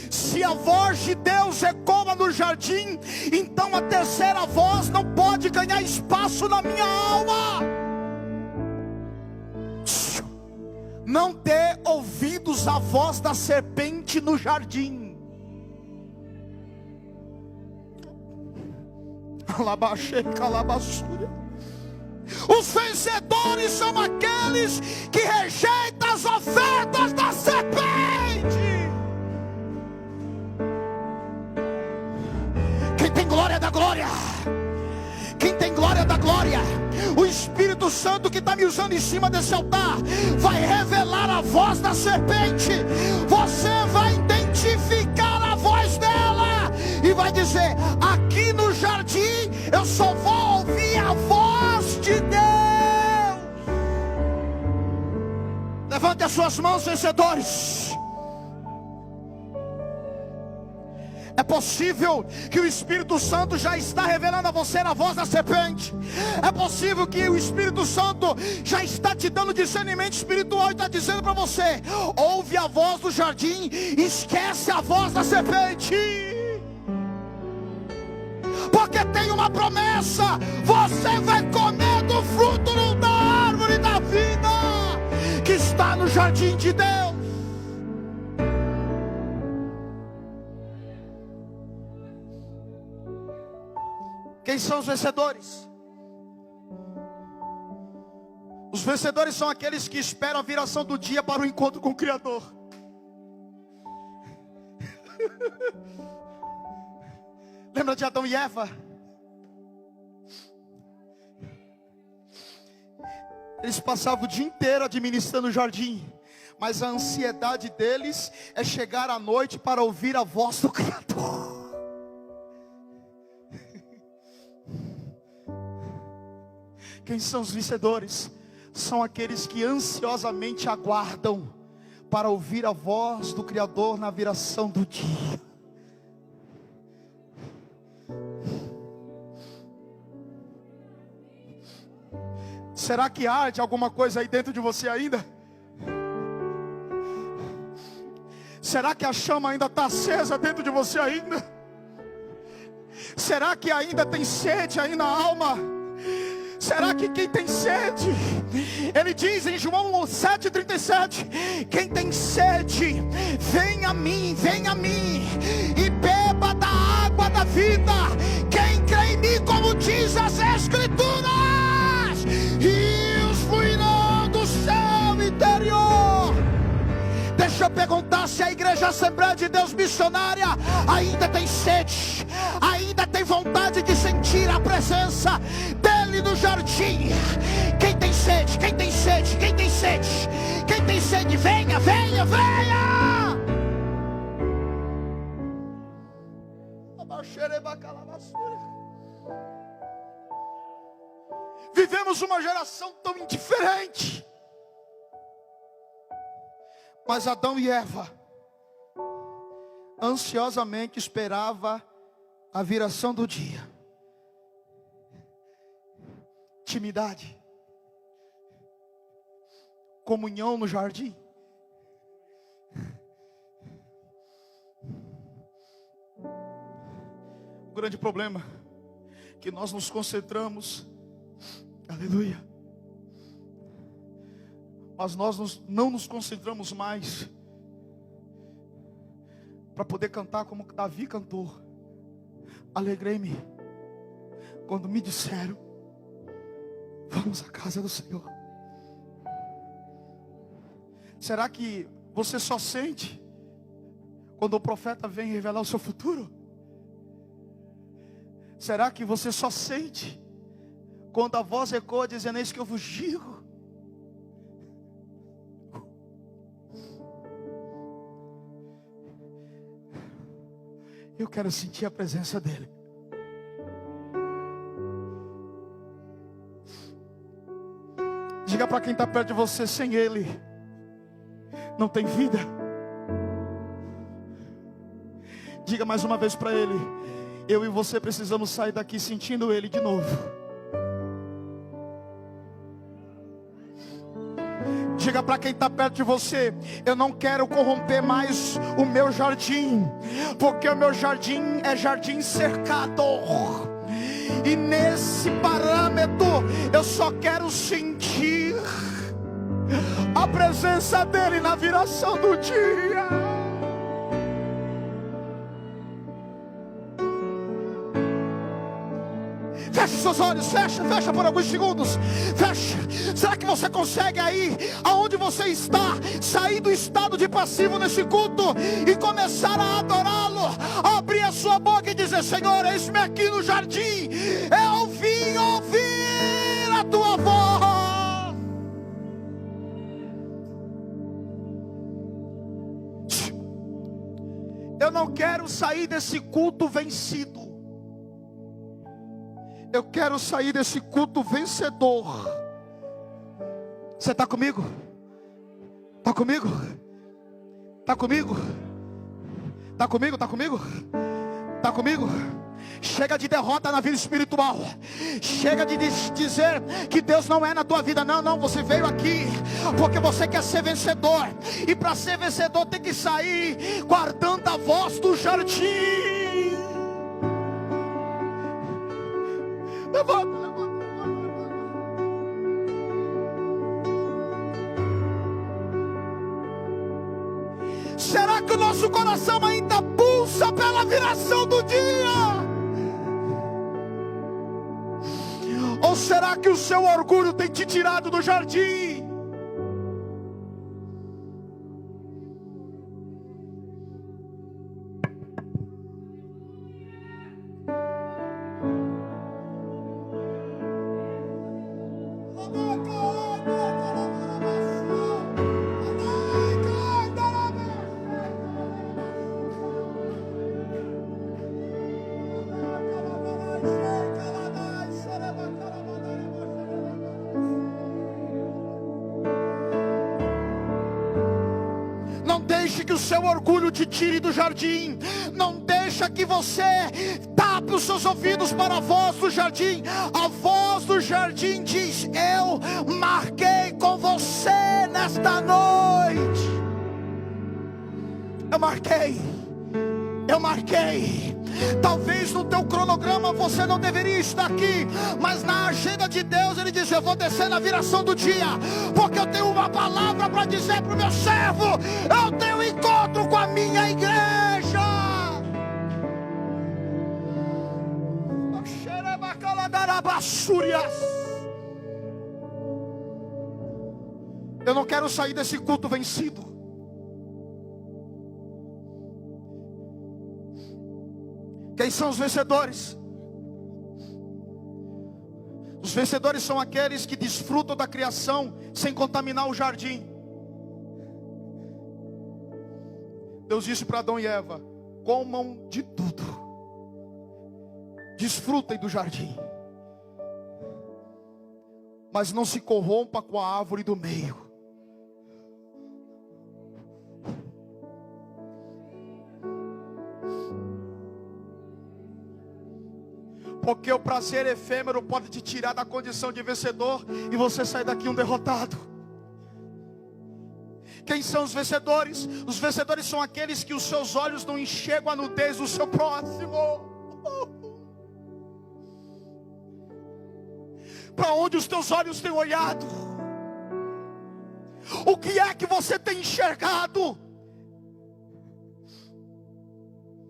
Se a voz de Deus ecoa no jardim, então a terceira voz não pode ganhar espaço na minha alma. Não dê ouvidos à voz da serpente no jardim. Os vencedores são aqueles que rejeitam as ofertas da serpente. Quem tem glória da glória, quem tem glória da glória, o Espírito Santo que está me usando em cima desse altar vai revelar a voz da serpente. Você vai identificar a voz dela e vai dizer: aqui no jardim eu só vou ouvir a voz de Deus. Levante as suas mãos, vencedores. É possível que o Espírito Santo já está revelando a você a voz da serpente. É possível que o Espírito Santo já está te dando discernimento espiritual e está dizendo para você: ouve a voz do jardim, esquece a voz da serpente. Porque tem uma promessa: você vai comer do fruto da árvore da vida que está no jardim de Deus. Quem são os vencedores? Os vencedores são aqueles que esperam a viração do dia para o encontro com o Criador. Lembra de Adão e Eva? Eles passavam o dia inteiro administrando o jardim, mas a ansiedade deles é chegar à noite para ouvir a voz do Criador. Quem são os vencedores? São aqueles que ansiosamente aguardam para ouvir a voz do Criador na viração do dia. Será que arde alguma coisa aí dentro de você ainda? Será que a chama ainda está acesa dentro de você ainda? Será que ainda tem sede aí na alma? Será que quem tem sede, ele diz em João 7,37, quem tem sede, vem a mim e beba da água da vida. Quem crê em mim, como diz as Escrituras, e da Assembleia de Deus Missionária ainda tem sede, ainda tem vontade de sentir a presença dele no jardim. Quem tem sede, quem tem sede, quem tem sede, quem tem sede, venha, venha, venha. Vivemos uma geração tão indiferente, mas Adão e Eva ansiosamente esperava a viração do dia. Intimidade, comunhão no jardim. O grande problema é que nós nos concentramos, aleluia, mas nós não nos concentramos mais para poder cantar como Davi cantou. Alegrei-me quando me disseram: vamos à casa do Senhor. Será que você só sente quando o profeta vem revelar o seu futuro? Será que você só sente quando a voz ecoa dizendo: eis que eu vos digo? Eu quero sentir a presença dele. Diga para quem está perto de você: sem ele não tem vida. Diga mais uma vez para ele: eu e você precisamos sair daqui sentindo ele de novo. Diga para quem está perto de você: eu não quero corromper mais o meu jardim, porque o meu jardim é jardim cercado. E nesse parâmetro eu só quero sentir a presença dele na viração do dia. Feche seus olhos, fecha por alguns segundos. Fecha. Será que você consegue aí, aonde você está, sair do estado de passivo nesse culto e começar a adorá-lo? Abrir a sua boca e dizer: Senhor, eis-me aqui no jardim. Eu vim ouvir a tua voz. Eu não quero sair desse culto vencido. Eu quero sair desse culto vencedor. Você está comigo? Está comigo? Está comigo? Está comigo? Está comigo? Está comigo? Chega de derrota na vida espiritual. Chega de dizer que Deus não é na tua vida. Não, você veio aqui porque você quer ser vencedor. E para ser vencedor tem que sair guardando a voz do jardim. Levanta. Será que o nosso coração ainda pulsa pela viração do dia? Ou será que o seu orgulho tem te tirado do jardim? Que o seu orgulho te tire do jardim. Não deixa que você tape os seus ouvidos para a voz do jardim. A voz do jardim diz: eu marquei com você nesta noite. Eu marquei. Talvez no teu cronograma você não deveria estar aqui, mas na agenda de Deus Ele diz: eu vou descer na viração do dia, porque eu tenho uma palavra para dizer para o meu servo. Eu tenho um encontro com a minha igreja. Eu não quero sair desse culto vencido. Quem são os vencedores? Os vencedores são aqueles que desfrutam da criação sem contaminar o jardim. Deus disse para Adão e Eva: comam de tudo, desfrutem do jardim, mas não se corrompa com a árvore do meio. Porque o prazer efêmero pode te tirar da condição de vencedor e você sair daqui um derrotado. Quem são os vencedores? Os vencedores são aqueles que os seus olhos não enxergam a nudez do seu próximo. Para onde os teus olhos têm olhado? O que é que você tem enxergado?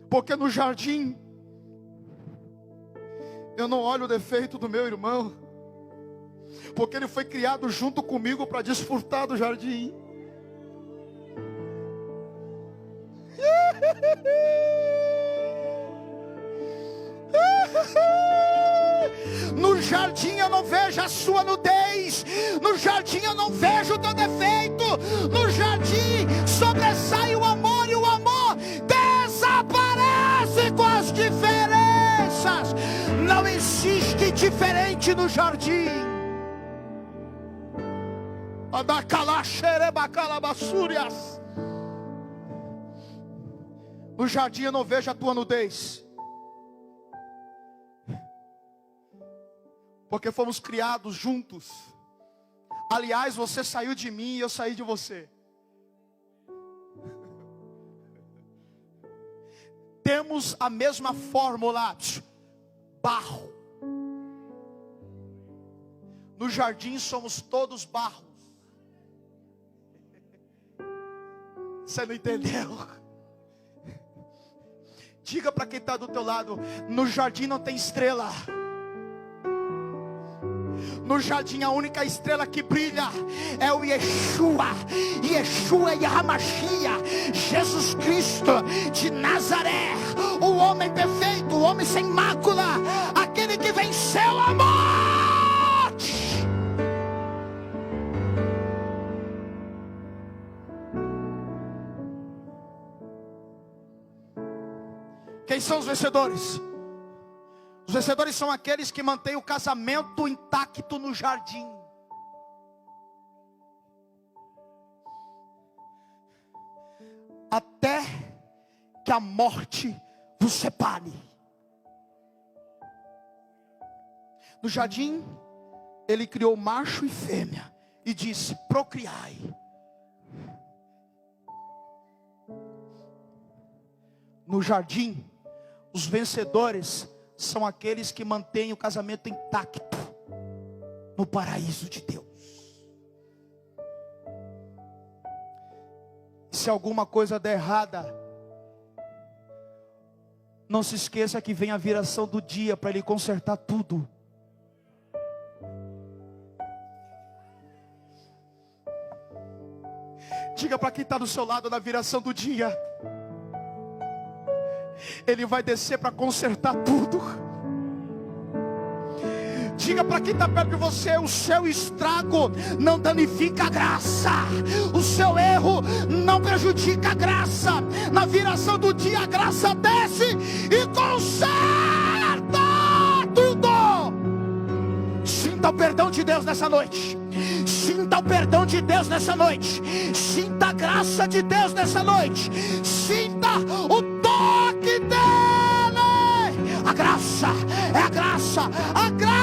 Porque no jardim eu não olho o defeito do meu irmão, porque ele foi criado junto comigo para desfrutar do jardim. No jardim eu não vejo a sua nudez, no jardim eu não vejo o teu defeito, no jardim sobressai o amor, e o amor desaparece com as diferenças. Não existe diferente no jardim. No jardim eu não vejo a tua nudez, porque fomos criados juntos. Aliás, você saiu de mim e eu saí de você. Temos a mesma fórmula, barro. No jardim somos todos barros. Você não entendeu? Diga para quem está do teu lado: no jardim não tem estrela. No jardim a única estrela que brilha é o Yeshua. Yeshua e Hamashia, Jesus Cristo de Nazaré, o homem perfeito, o homem sem mácula, aquele que venceu a morte. Quem são os vencedores? Os vencedores são aqueles que mantêm o casamento intacto no jardim. Até que a morte vos separe. No jardim, ele criou macho e fêmea e disse: procriai. No jardim, os vencedores são aqueles que mantêm o casamento intacto no paraíso de Deus. Se alguma coisa der errada, não se esqueça que vem a viração do dia para Ele consertar tudo. Diga para quem está do seu lado: na viração do dia, Ele vai descer para consertar tudo. Diga para quem está perto de você: o seu estrago não danifica a graça, o seu erro não prejudica a graça. Na viração do dia a graça desce e conserta tudo. Sinta o perdão de Deus nessa noite. Sinta o perdão de Deus nessa noite. Sinta a graça de Deus nessa noite. Sinta o toque dele. A graça, é a graça, a graça.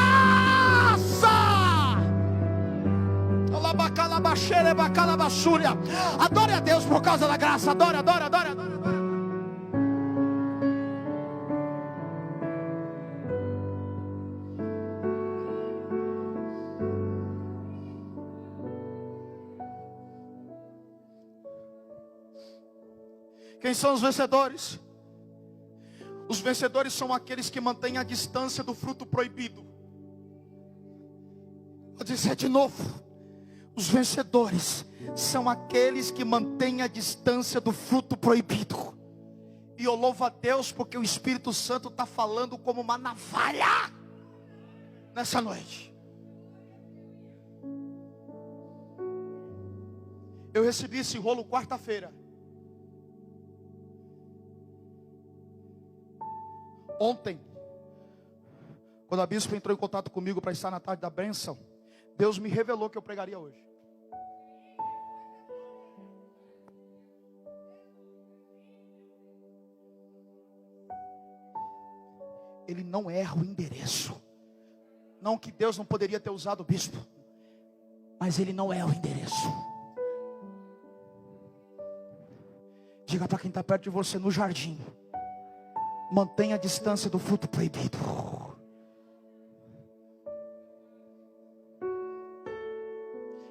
Adore a Deus por causa da graça. Adore, adore, adore, adore, adore. Quem são os vencedores? Os vencedores são aqueles que mantêm a distância do fruto proibido. Vou dizer de novo: os vencedores são aqueles que mantêm a distância do fruto proibido. E eu louvo a Deus porque o Espírito Santo está falando como uma navalha nessa noite. Eu recebi esse rolo quarta-feira. Ontem, quando a bispa entrou em contato comigo para estar na tarde da bênção, Deus me revelou que eu pregaria hoje. Ele não erra o endereço. Não que Deus não poderia ter usado o bispo, mas ele não erra o endereço. Diga para quem está perto de você: no jardim, mantenha a distância do fruto proibido.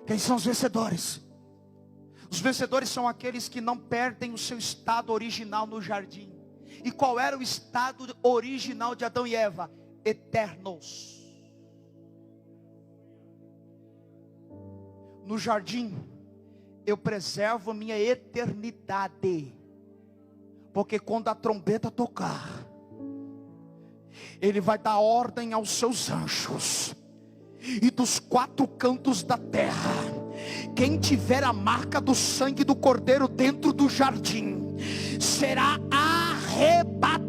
Quem são os vencedores? Os vencedores são aqueles que não perdem o seu estado original no jardim. E qual era o estado original de Adão e Eva? Eternos. No jardim, eu preservo minha eternidade. Porque quando a trombeta tocar, Ele vai dar ordem aos seus anjos. E dos 4 cantos da terra, quem tiver a marca do sangue do Cordeiro dentro do jardim, será arrebatado.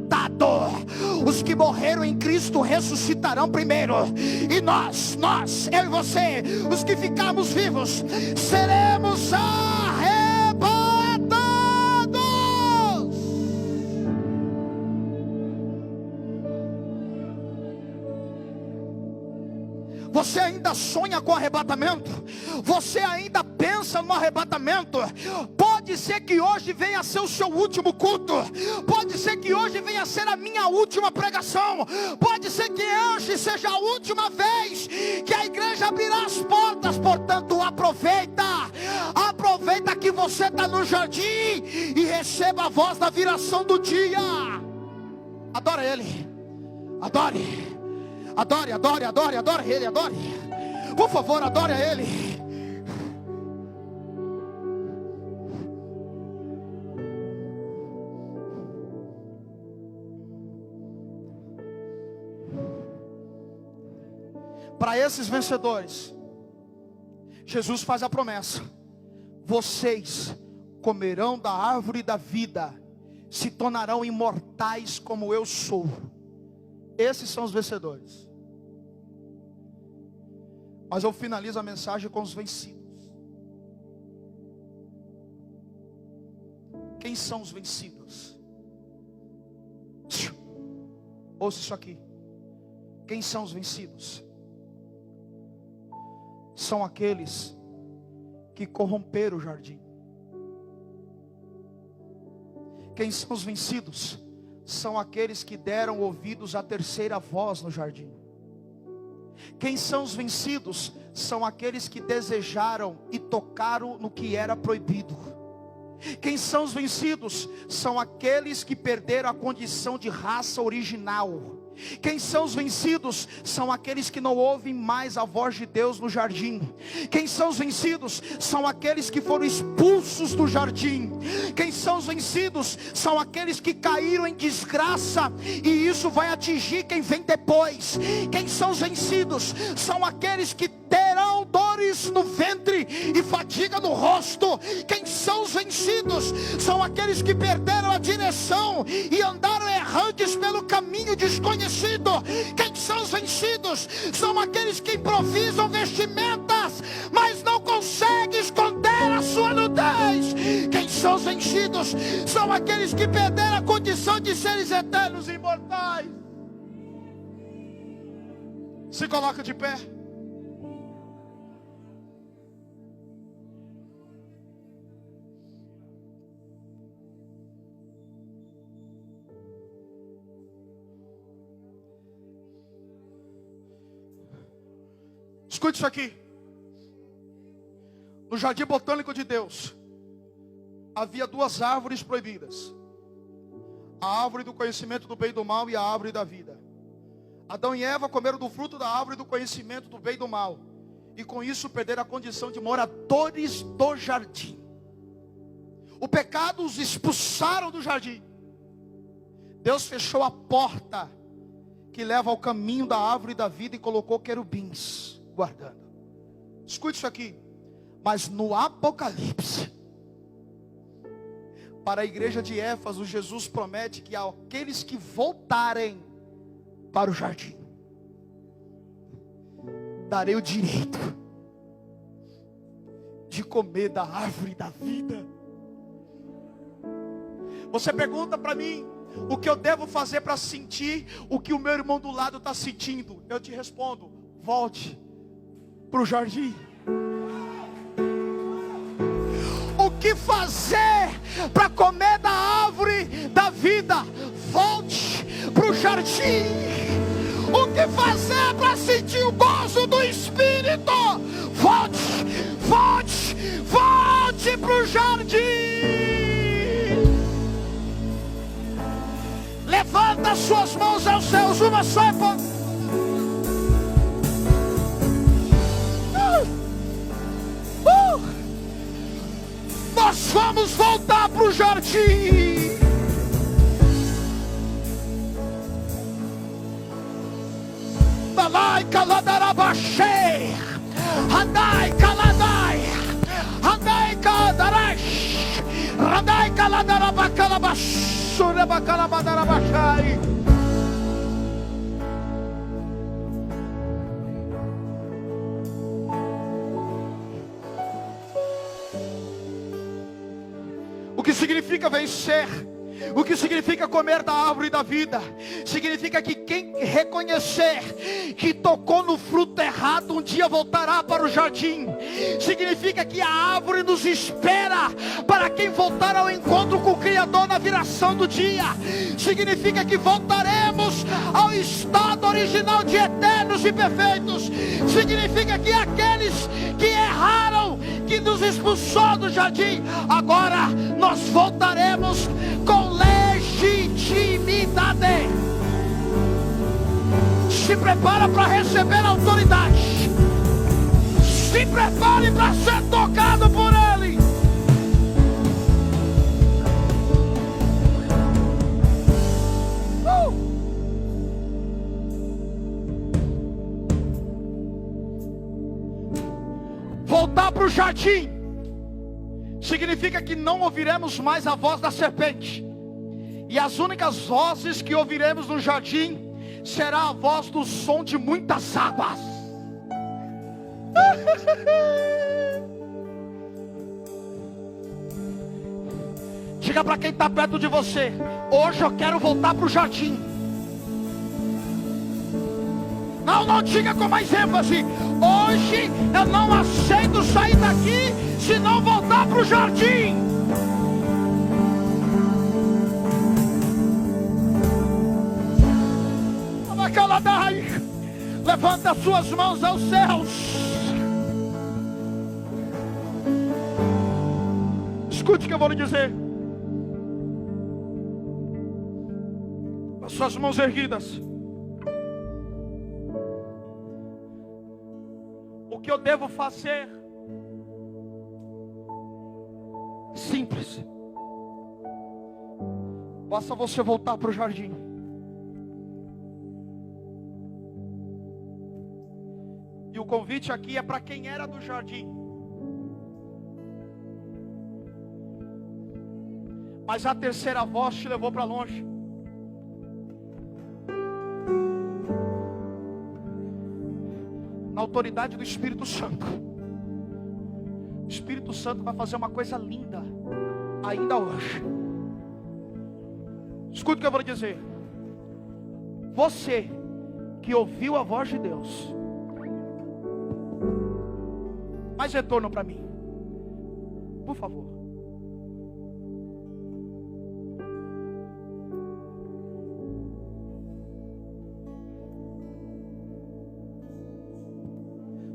Os que morreram em Cristo ressuscitarão primeiro. E nós, eu e você, os que ficarmos vivos, seremos arrebatados. Você ainda sonha com arrebatamento? Você ainda pensa no arrebatamento? Pode ser que hoje venha a ser o seu último culto. Pode ser que hoje venha a ser a minha última pregação. Pode ser que hoje seja a última vez que a igreja abrirá as portas. Portanto, aproveita que você está no jardim e receba a voz da viração do dia. Adora Ele. Adore. Adore Ele, adore. Por favor, adore a Ele. Para esses vencedores, Jesus faz a promessa: vocês comerão da árvore da vida, se tornarão imortais como eu sou. Esses são os vencedores. Mas eu finalizo a mensagem com os vencidos. Quem são os vencidos? Ouça isso aqui. Quem são os vencidos? São aqueles que corromperam o jardim. Quem são os vencidos? São aqueles que deram ouvidos à terceira voz no jardim. Quem são os vencidos? São aqueles que desejaram e tocaram no que era proibido. Quem são os vencidos? São aqueles que perderam a condição de raça original. Quem são os vencidos? São aqueles que não ouvem mais a voz de Deus no jardim. Quem são os vencidos? São aqueles que foram expulsos do jardim. Quem são os vencidos? São aqueles que caíram em desgraça, e isso vai atingir quem vem depois. Quem são os vencidos? São aqueles que terão dores no ventre e fadiga no rosto. Quem são os vencidos? São aqueles que perderam a direção e andaram errantes pelo caminho desconhecido. Quem são os vencidos? São aqueles que improvisam vestimentas, mas não conseguem esconder a sua nudez. Quem são os vencidos? São aqueles que perderam a condição de seres eternos e imortais. Se coloca de pé. Escute isso aqui. No jardim botânico de Deus havia 2 árvores proibidas: a árvore do conhecimento do bem e do mal e a árvore da vida. Adão e Eva comeram do fruto da árvore do conhecimento do bem e do mal, e com isso perderam a condição de moradores do jardim. O pecado os expulsaram do jardim. Deus fechou a porta que leva ao caminho da árvore da vida e colocou querubins guardando. Escute isso aqui. Mas no Apocalipse, para a igreja de Éfeso, Jesus promete que aqueles que voltarem para o jardim, darei o direito de comer da árvore da vida. Você pergunta para mim, o que eu devo fazer para sentir o que o meu irmão do lado está sentindo? Eu te respondo, volte para o jardim. O que fazer para comer da árvore da vida? Volte para o jardim. O que fazer para sentir o gozo do Espírito? Volte, volte, volte para o jardim. Levanta as suas mãos aos céus, uma só. Nós vamos voltar para o jardim. Dalai kaladarabaxei, Handai kaladai, Handai kadarash, Handai kaladarabakalabashurabakalabadarabaxai. O que significa vencer? O que significa comer da árvore da vida? Significa que quem reconhecer que tocou no fruto errado, um dia voltará para o jardim. Significa que a árvore nos espera para quem voltar ao encontro com o Criador na viração do dia. Significa que voltaremos ao estado original de eternos e perfeitos. Significa que aqueles que erraram, que nos expulsou do jardim, agora nós voltaremos com legitimidade. Se prepara para receber a autoridade. Se prepare para ser tocado por Ele. Voltar para o jardim significa que não ouviremos mais a voz da serpente. E as únicas vozes que ouviremos no jardim será a voz do som de muitas águas. Diga para quem está perto de você: hoje eu quero voltar para o jardim. Não diga com mais ênfase: hoje eu não aceito sair daqui se não voltar para o jardim. Levanta as suas mãos aos céus. Escute o que eu vou lhe dizer. Com as suas mãos erguidas. O que eu devo fazer? Simples. Basta você voltar para o jardim. E o convite aqui é para quem era do jardim, mas a terceira voz te levou para longe. Na autoridade do Espírito Santo, o Espírito Santo vai fazer uma coisa linda ainda hoje. Escuta o que eu vou lhe dizer. Você que ouviu a voz de Deus, mais retorno para mim, por favor.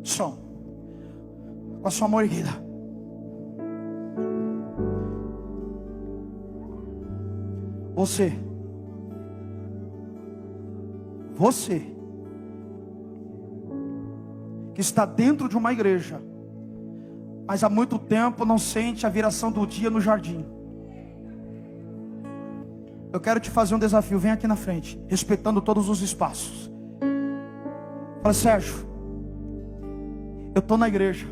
Som, com a sua mão erguida. Você que está dentro de uma igreja, mas há muito tempo não sente a viração do dia no jardim. Eu quero te fazer um desafio. Vem aqui na frente, respeitando todos os espaços. Fala: Sérgio, eu estou na igreja,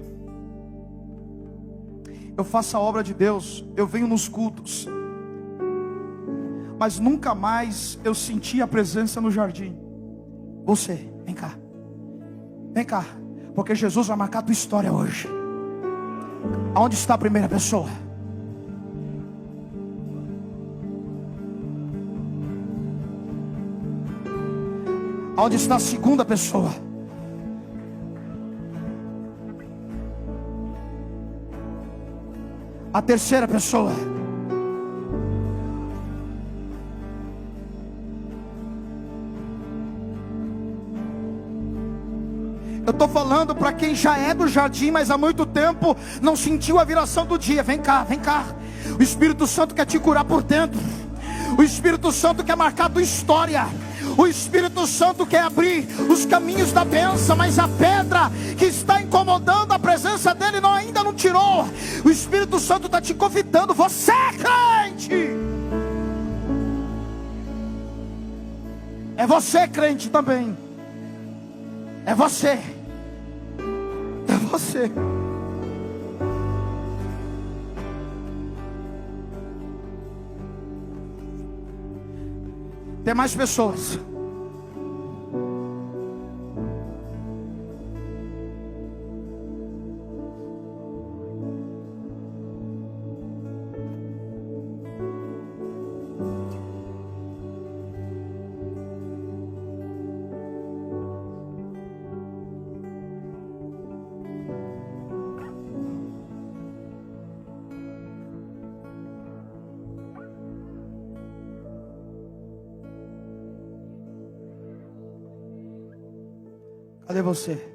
eu faço a obra de Deus, eu venho nos cultos, mas nunca mais eu senti a presença no jardim. Você, vem cá. Vem cá, porque Jesus vai marcar a tua história hoje. Aonde está a primeira pessoa? Aonde está a segunda pessoa? A terceira pessoa? Eu estou falando para quem já é do jardim, mas há muito tempo não sentiu a viração do dia. Vem cá, vem cá. O Espírito Santo quer te curar por dentro. O Espírito Santo quer marcar a tua história. O Espírito Santo quer abrir os caminhos da bênção, mas a pedra que está incomodando a presença dele ainda não tirou. O Espírito Santo está te convidando. Você é crente. É você, crente, também. É você. É você. Tem mais pessoas. Cadê você?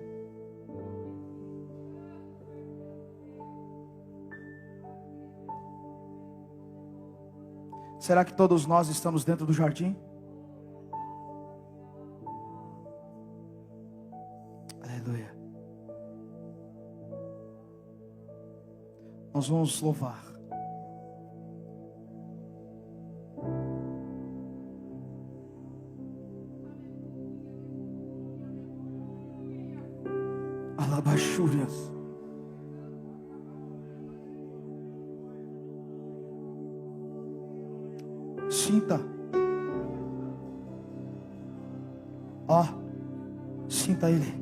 Será que todos nós estamos dentro do jardim? Aleluia. Nós vamos louvar. Alabachúrias. Sinta. Ó, sinta ele.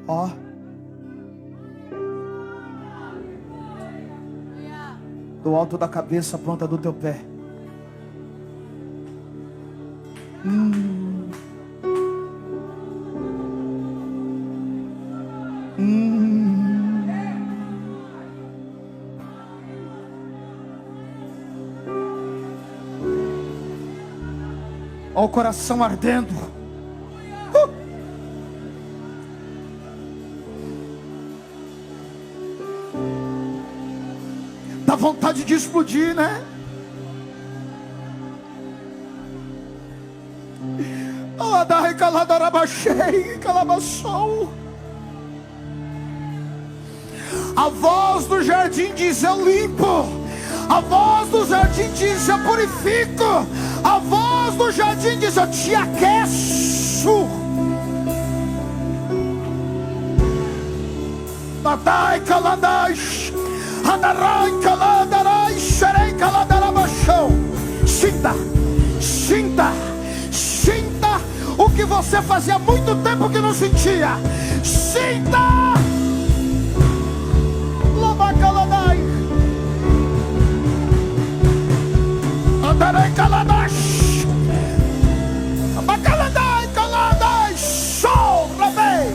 Ó. Do alto da cabeça à ponta do teu pé. Ó, o coração ardendo. Dá vontade de explodir, né? A voz do jardim diz: eu limpo. A voz do jardim diz: eu purifico. A voz do jardim diz: eu te aqueço. Nadai caladai, andarai caladarai, serei caladarabachão. Sinta, sinta, sinta o que você fazia muito tempo que não sentia. Sinta. Lava caladai. Andarei caladai. Abacaladai caladai. Show, rabei.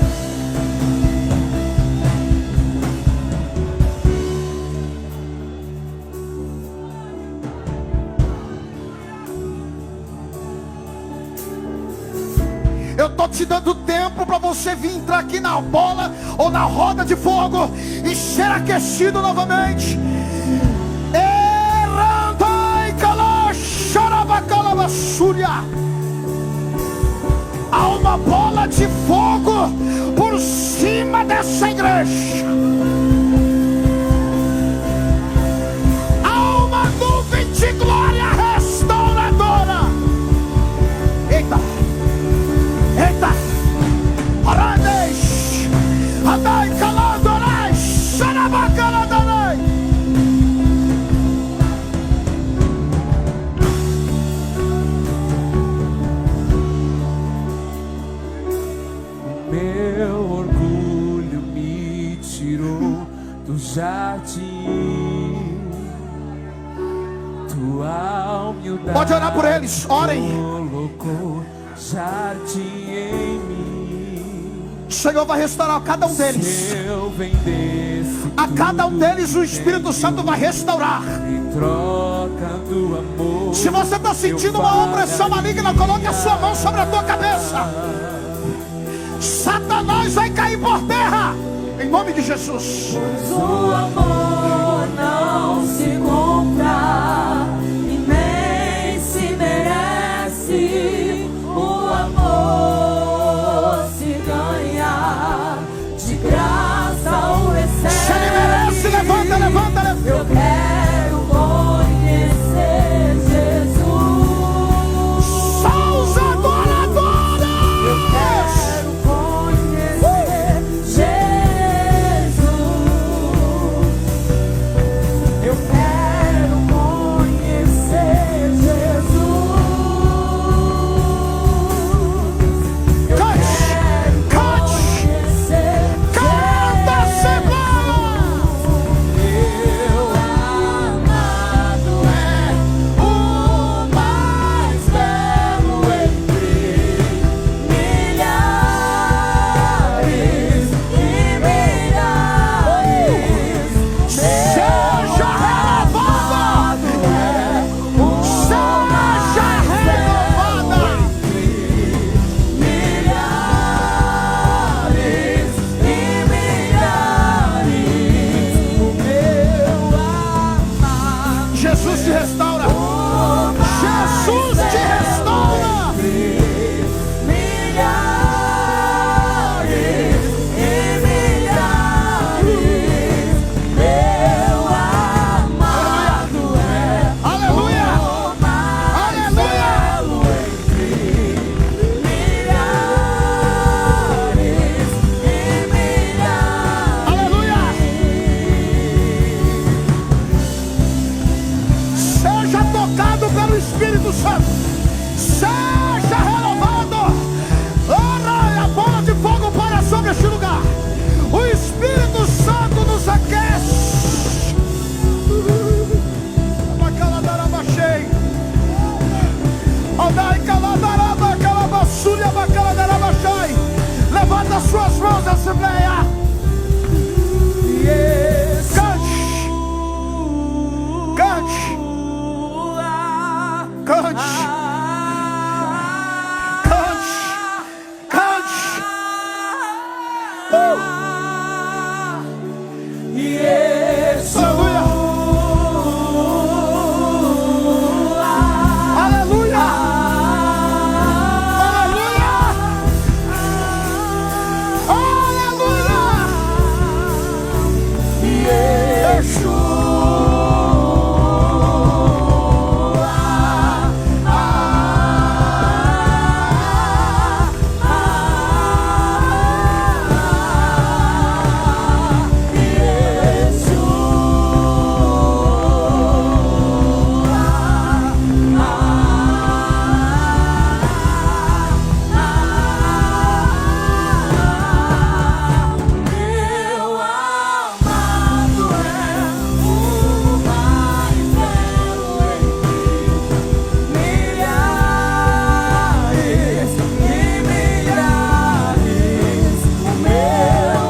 Eu estou te dando tempo para você vir entrar aqui na bola ou na roda de fogo e ser aquecido novamente. Há uma bola de fogo por cima dessa igreja. Há uma nuvem de glória resta. do jardim. Tua humildade Pode orar por eles, orem. colocou jardim em mim. O Senhor vai restaurar cada um deles. Se eu vendesse A cada um deles o Espírito Santo vai restaurar. em troca do amor, Se você está sentindo uma opressão maligna, coloque a sua mão sobre a tua cabeça. Satanás vai cair por terra, em nome de Jesus. O amor não se compra e nem se merece. O amor se ganha, de graça o recebe. Se ele merece, levanta, levanta, levanta. Eu quero conhecer Jesus. Só os adoradores. Eu quero conhecer Jesus. Eu quero conhecer Jesus. Eu Cante, quero cante. conhecer Canta, Senhor. Meu amado é o mais belo entre milhares e milhares. Seja renovado. Seja renovada. Milhares e milhares. O meu amado. Jesus te restaura. Jesus te restaura. Milhares e milhares, meu amado é Aleluia. o mais Aleluia. belo entre milhares e milhares. Aleluia. Seja tocado pelo Espírito Santo. Seja renovado. Ora, a bola de fogo para sobre este lugar. O Espírito Santo nos aquece. Bacaladarabachei. Odai caladaraba, calabassuria, bacaladarabachai. Levanta as suas mãos, Assembleia. Cante. Cante. Cante. Cante. Cante. Aleluia. Aleluia. Aleluia. Meu amado é o mais belo entre milhares e milhares. O meu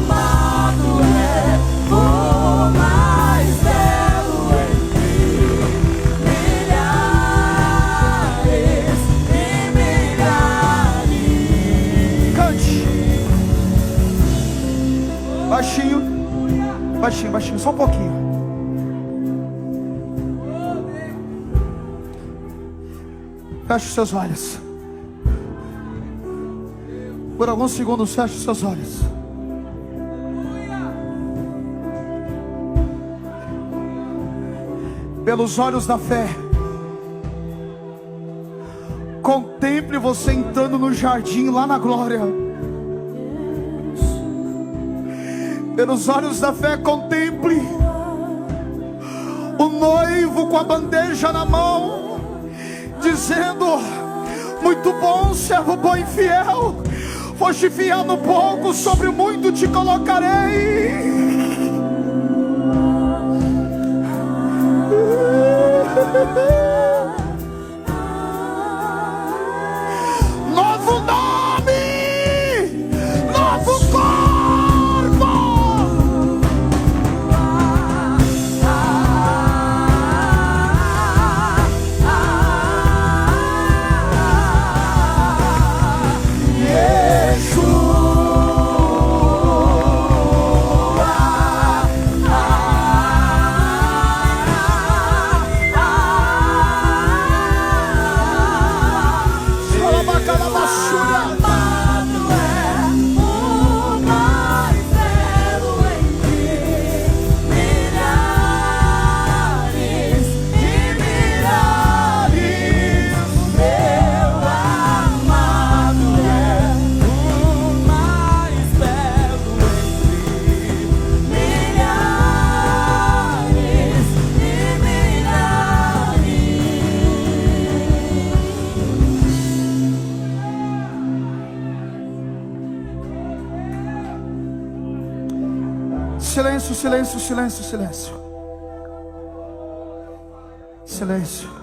amado é o mais belo entre milhares e milhares. Cante. Baixinho. Baixinho, baixinho, só um pouquinho. Feche os seus olhos. Por alguns segundos, feche os seus olhos. Pelos olhos da fé, contemple você entrando no jardim lá na glória. Pelos olhos da fé, contemple o noivo com a bandeja na mão, dizendo: muito bom, servo bom e fiel, foste fiel no pouco, sobre o muito te colocarei. Novo nome, novo corpo. Silêncio, silêncio, silêncio, silêncio. Silêncio.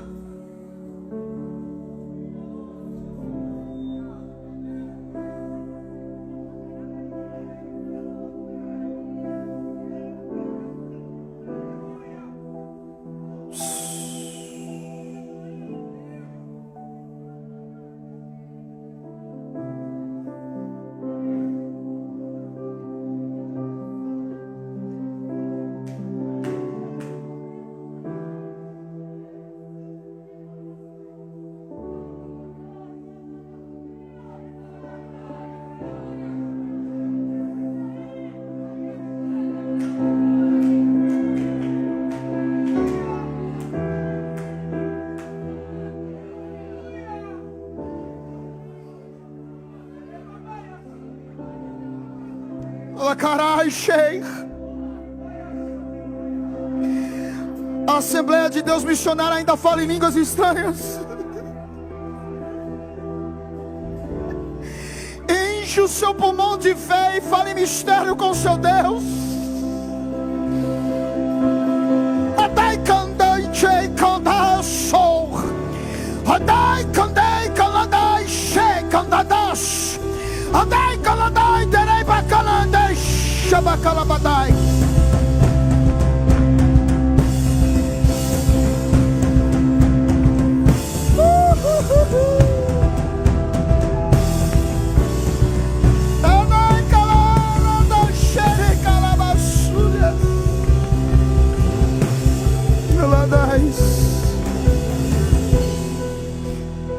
Carai, Sheikh. A Assembleia de Deus Missionária ainda fala em línguas estranhas. Enche o seu pulmão de fé e fale em mistério com o seu Deus. Adai candai chei candai sou. Adai candai caladai chei candadash. Adai caladai terei bacalandai shabacalabadai. Adai caladai shere calabasura. Caladais.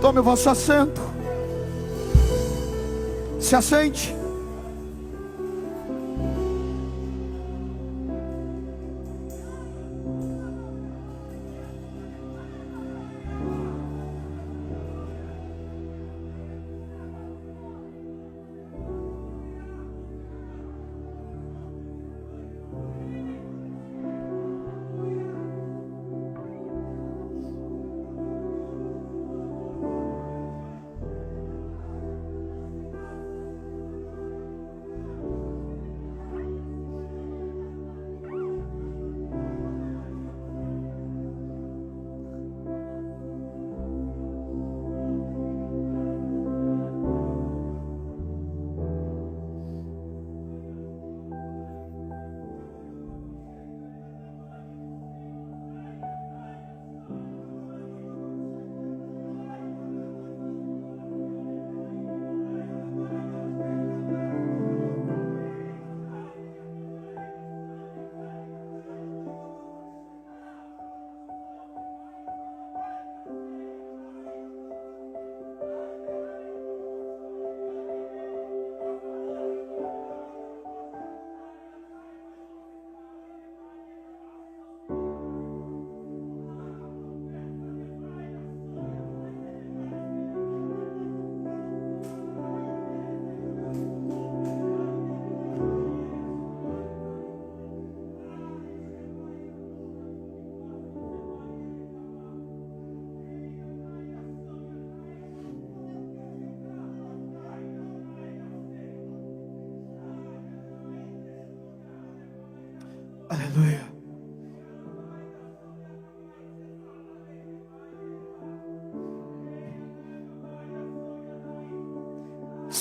Tome o vosso assento. Se assente. Aleluia.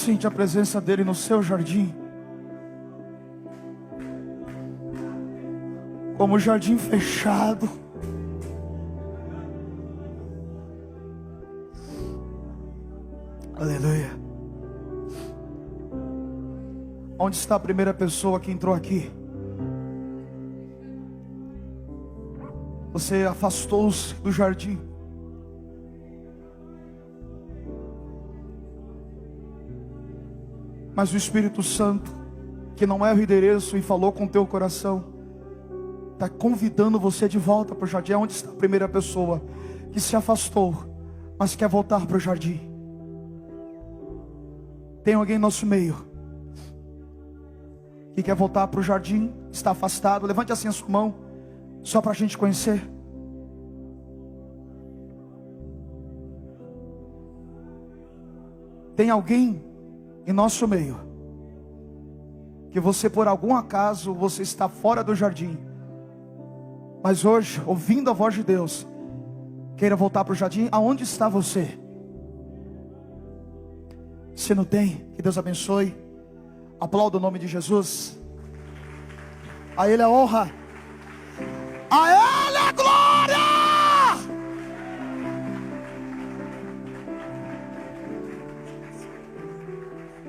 sente a presença dele no seu jardim? Como um jardim fechado. Aleluia. Onde está a primeira pessoa que entrou aqui? Você afastou-se do jardim. Mas o Espírito Santo, que não erra o endereço e falou com o teu coração, está convidando você de volta para o jardim. Onde está a primeira pessoa que se afastou, mas quer voltar para o jardim? Tem alguém em nosso meio que quer voltar para o jardim? Está afastado? Levante assim a sua mão, só para a gente conhecer. Tem alguém em nosso meio que você, por algum acaso, você está fora do jardim, mas hoje, ouvindo a voz de Deus, queira voltar para o jardim? Aonde está você? Se não tem, que Deus abençoe. Aplauda o nome de Jesus. A Ele a honra, a Ele a glória.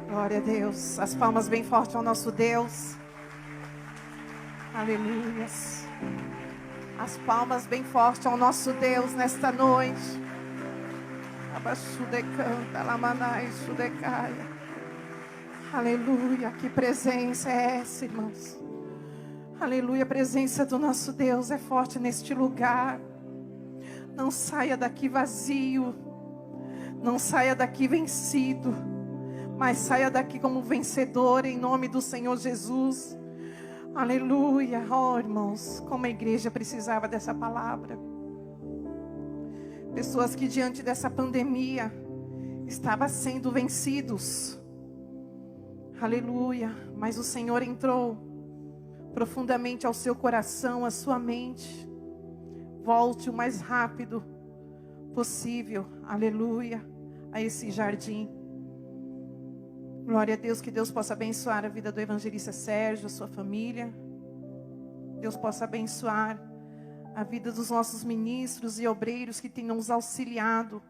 Glória a Deus. As palmas bem fortes ao nosso Deus. Aleluias. As palmas bem fortes ao nosso Deus nesta noite. Abasudecanta, lamanai, sudecaia. Aleluia. Que presença é essa, irmãos? Aleluia. A presença do nosso Deus é forte neste lugar. Não saia daqui vazio. Não saia daqui vencido. Mas saia daqui como vencedor em nome do Senhor Jesus. Aleluia. Oh, irmãos, como a igreja precisava dessa palavra. Pessoas que diante dessa pandemia estavam sendo vencidos. Aleluia. Mas o Senhor entrou profundamente ao seu coração, à sua mente. Volte o mais rápido possível. Aleluia. A esse jardim. Glória a Deus, que Deus possa abençoar a vida do evangelista Sérgio, a sua família. Deus possa abençoar a vida dos nossos ministros e obreiros que têm nos auxiliado.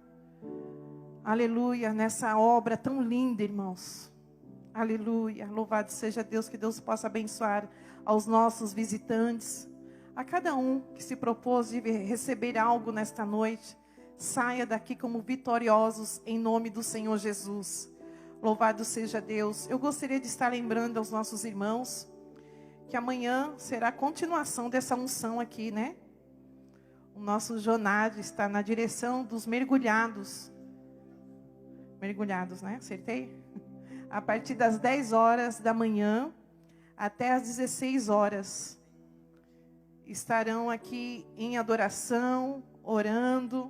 Aleluia, nessa obra tão linda, irmãos. Aleluia, louvado seja Deus, que Deus possa abençoar aos nossos visitantes. A cada um que se propôs de receber algo nesta noite, saia daqui como vitoriosos em nome do Senhor Jesus. Louvado seja Deus. Eu gostaria de estar lembrando aos nossos irmãos que amanhã será a continuação dessa unção aqui, né? O nosso Jonade está na direção dos mergulhados. Mergulhados, né? Acertei? A partir das 10 horas da manhã até as 16 horas. Estarão aqui em adoração, orando.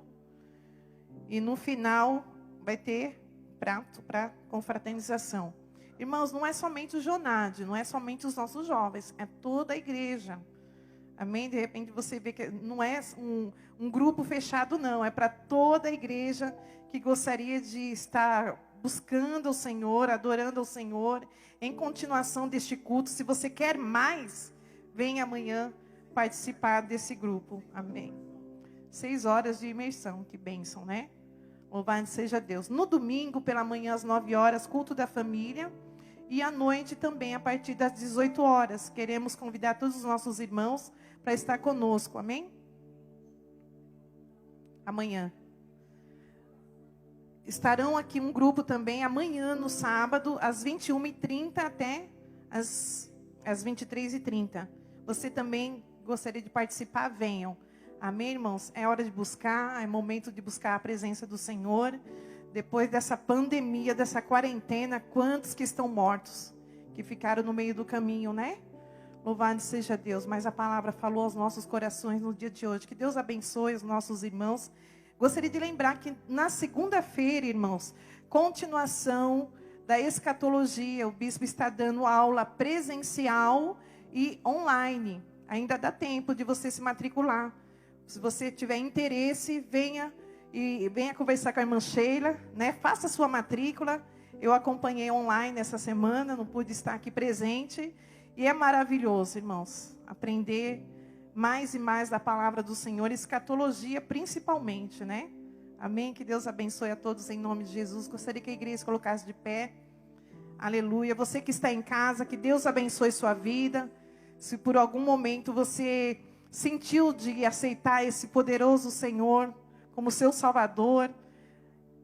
E no final vai ter prato para confraternização. Irmãos, não é somente o Jonade, não é somente os nossos jovens, é toda a igreja. Amém? De repente você vê que não é um grupo fechado, não. É para toda a igreja que gostaria de estar buscando o Senhor, adorando ao Senhor, em continuação deste culto. Se você quer mais, venha amanhã participar desse grupo. Amém? 6 horas de imersão, que bênção, né? Louvado seja Deus. No domingo, pela manhã, às 9 horas, culto da família. E à noite também, a partir das 18 horas. Queremos convidar todos os nossos irmãos para estar conosco. Amém? Amanhã. Estarão aqui um grupo também amanhã, no sábado, às 21h30 até às 23h30. Você também gostaria de participar? Venham. Amém, irmãos? É hora de buscar, é momento de buscar a presença do Senhor. Depois dessa pandemia, dessa quarentena, quantos que estão mortos, que ficaram no meio do caminho, né? Louvado seja Deus. Mas a palavra falou aos nossos corações no dia de hoje. Que Deus abençoe os nossos irmãos. Gostaria de lembrar que na segunda-feira, irmãos, continuação da escatologia. O bispo está dando aula presencial e online. Ainda dá tempo de você se matricular. Se você tiver interesse, venha conversar com a irmã Sheila, né? Faça a sua matrícula Eu acompanhei online essa semana, não pude estar aqui presente. E é maravilhoso, irmãos, aprender mais e mais da palavra do Senhor, escatologia principalmente, né? Amém? Que Deus abençoe a todos em nome de Jesus. Gostaria que a igreja se colocasse de pé. Aleluia. Você que está em casa, que Deus abençoe sua vida. Se por algum momento você sentiu de aceitar esse poderoso Senhor como seu Salvador,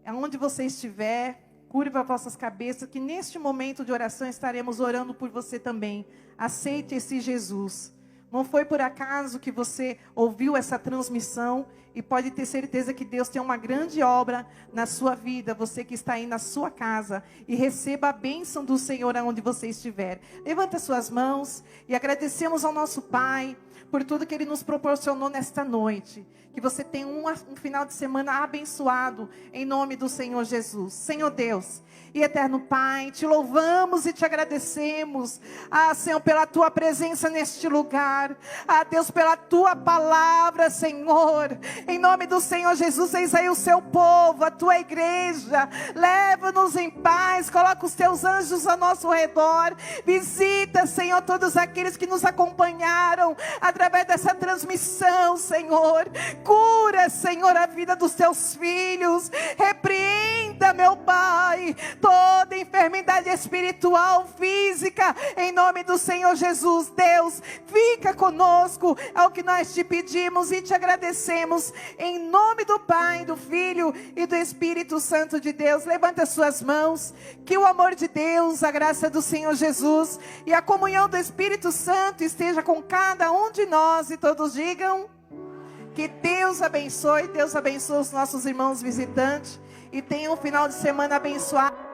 aonde você estiver, curva as vossas cabeças, que neste momento de oração estaremos orando por você também. Aceite esse Jesus. Não foi por acaso que você ouviu essa transmissão e pode ter certeza que Deus tem uma grande obra na sua vida. Você que está aí na sua casa e receba a bênção do Senhor aonde você estiver. Levanta suas mãos e agradecemos ao nosso Pai por tudo que Ele nos proporcionou nesta noite. Que você tenha um final de semana abençoado em nome do Senhor Jesus. Senhor Deus e eterno Pai, te louvamos e te agradecemos, Senhor, pela tua presença neste lugar, Deus, pela tua palavra, Senhor, em nome do Senhor Jesus. Eis aí o seu povo, a tua igreja, leva-nos em paz, coloca os teus anjos ao nosso redor, visita, Senhor, todos aqueles que nos acompanharam através dessa transmissão, Senhor, cura, Senhor, a vida dos teus filhos, repreenda, meu Pai, toda enfermidade espiritual, física, em nome do Senhor Jesus. Deus, fica conosco, é o que nós te pedimos e te agradecemos, em nome do Pai, do Filho e do Espírito Santo de Deus. Levanta suas mãos, que o amor de Deus, a graça do Senhor Jesus e a comunhão do Espírito Santo esteja com cada um de nós, e todos digam: que Deus abençoe os nossos irmãos visitantes, e tenha um final de semana abençoado.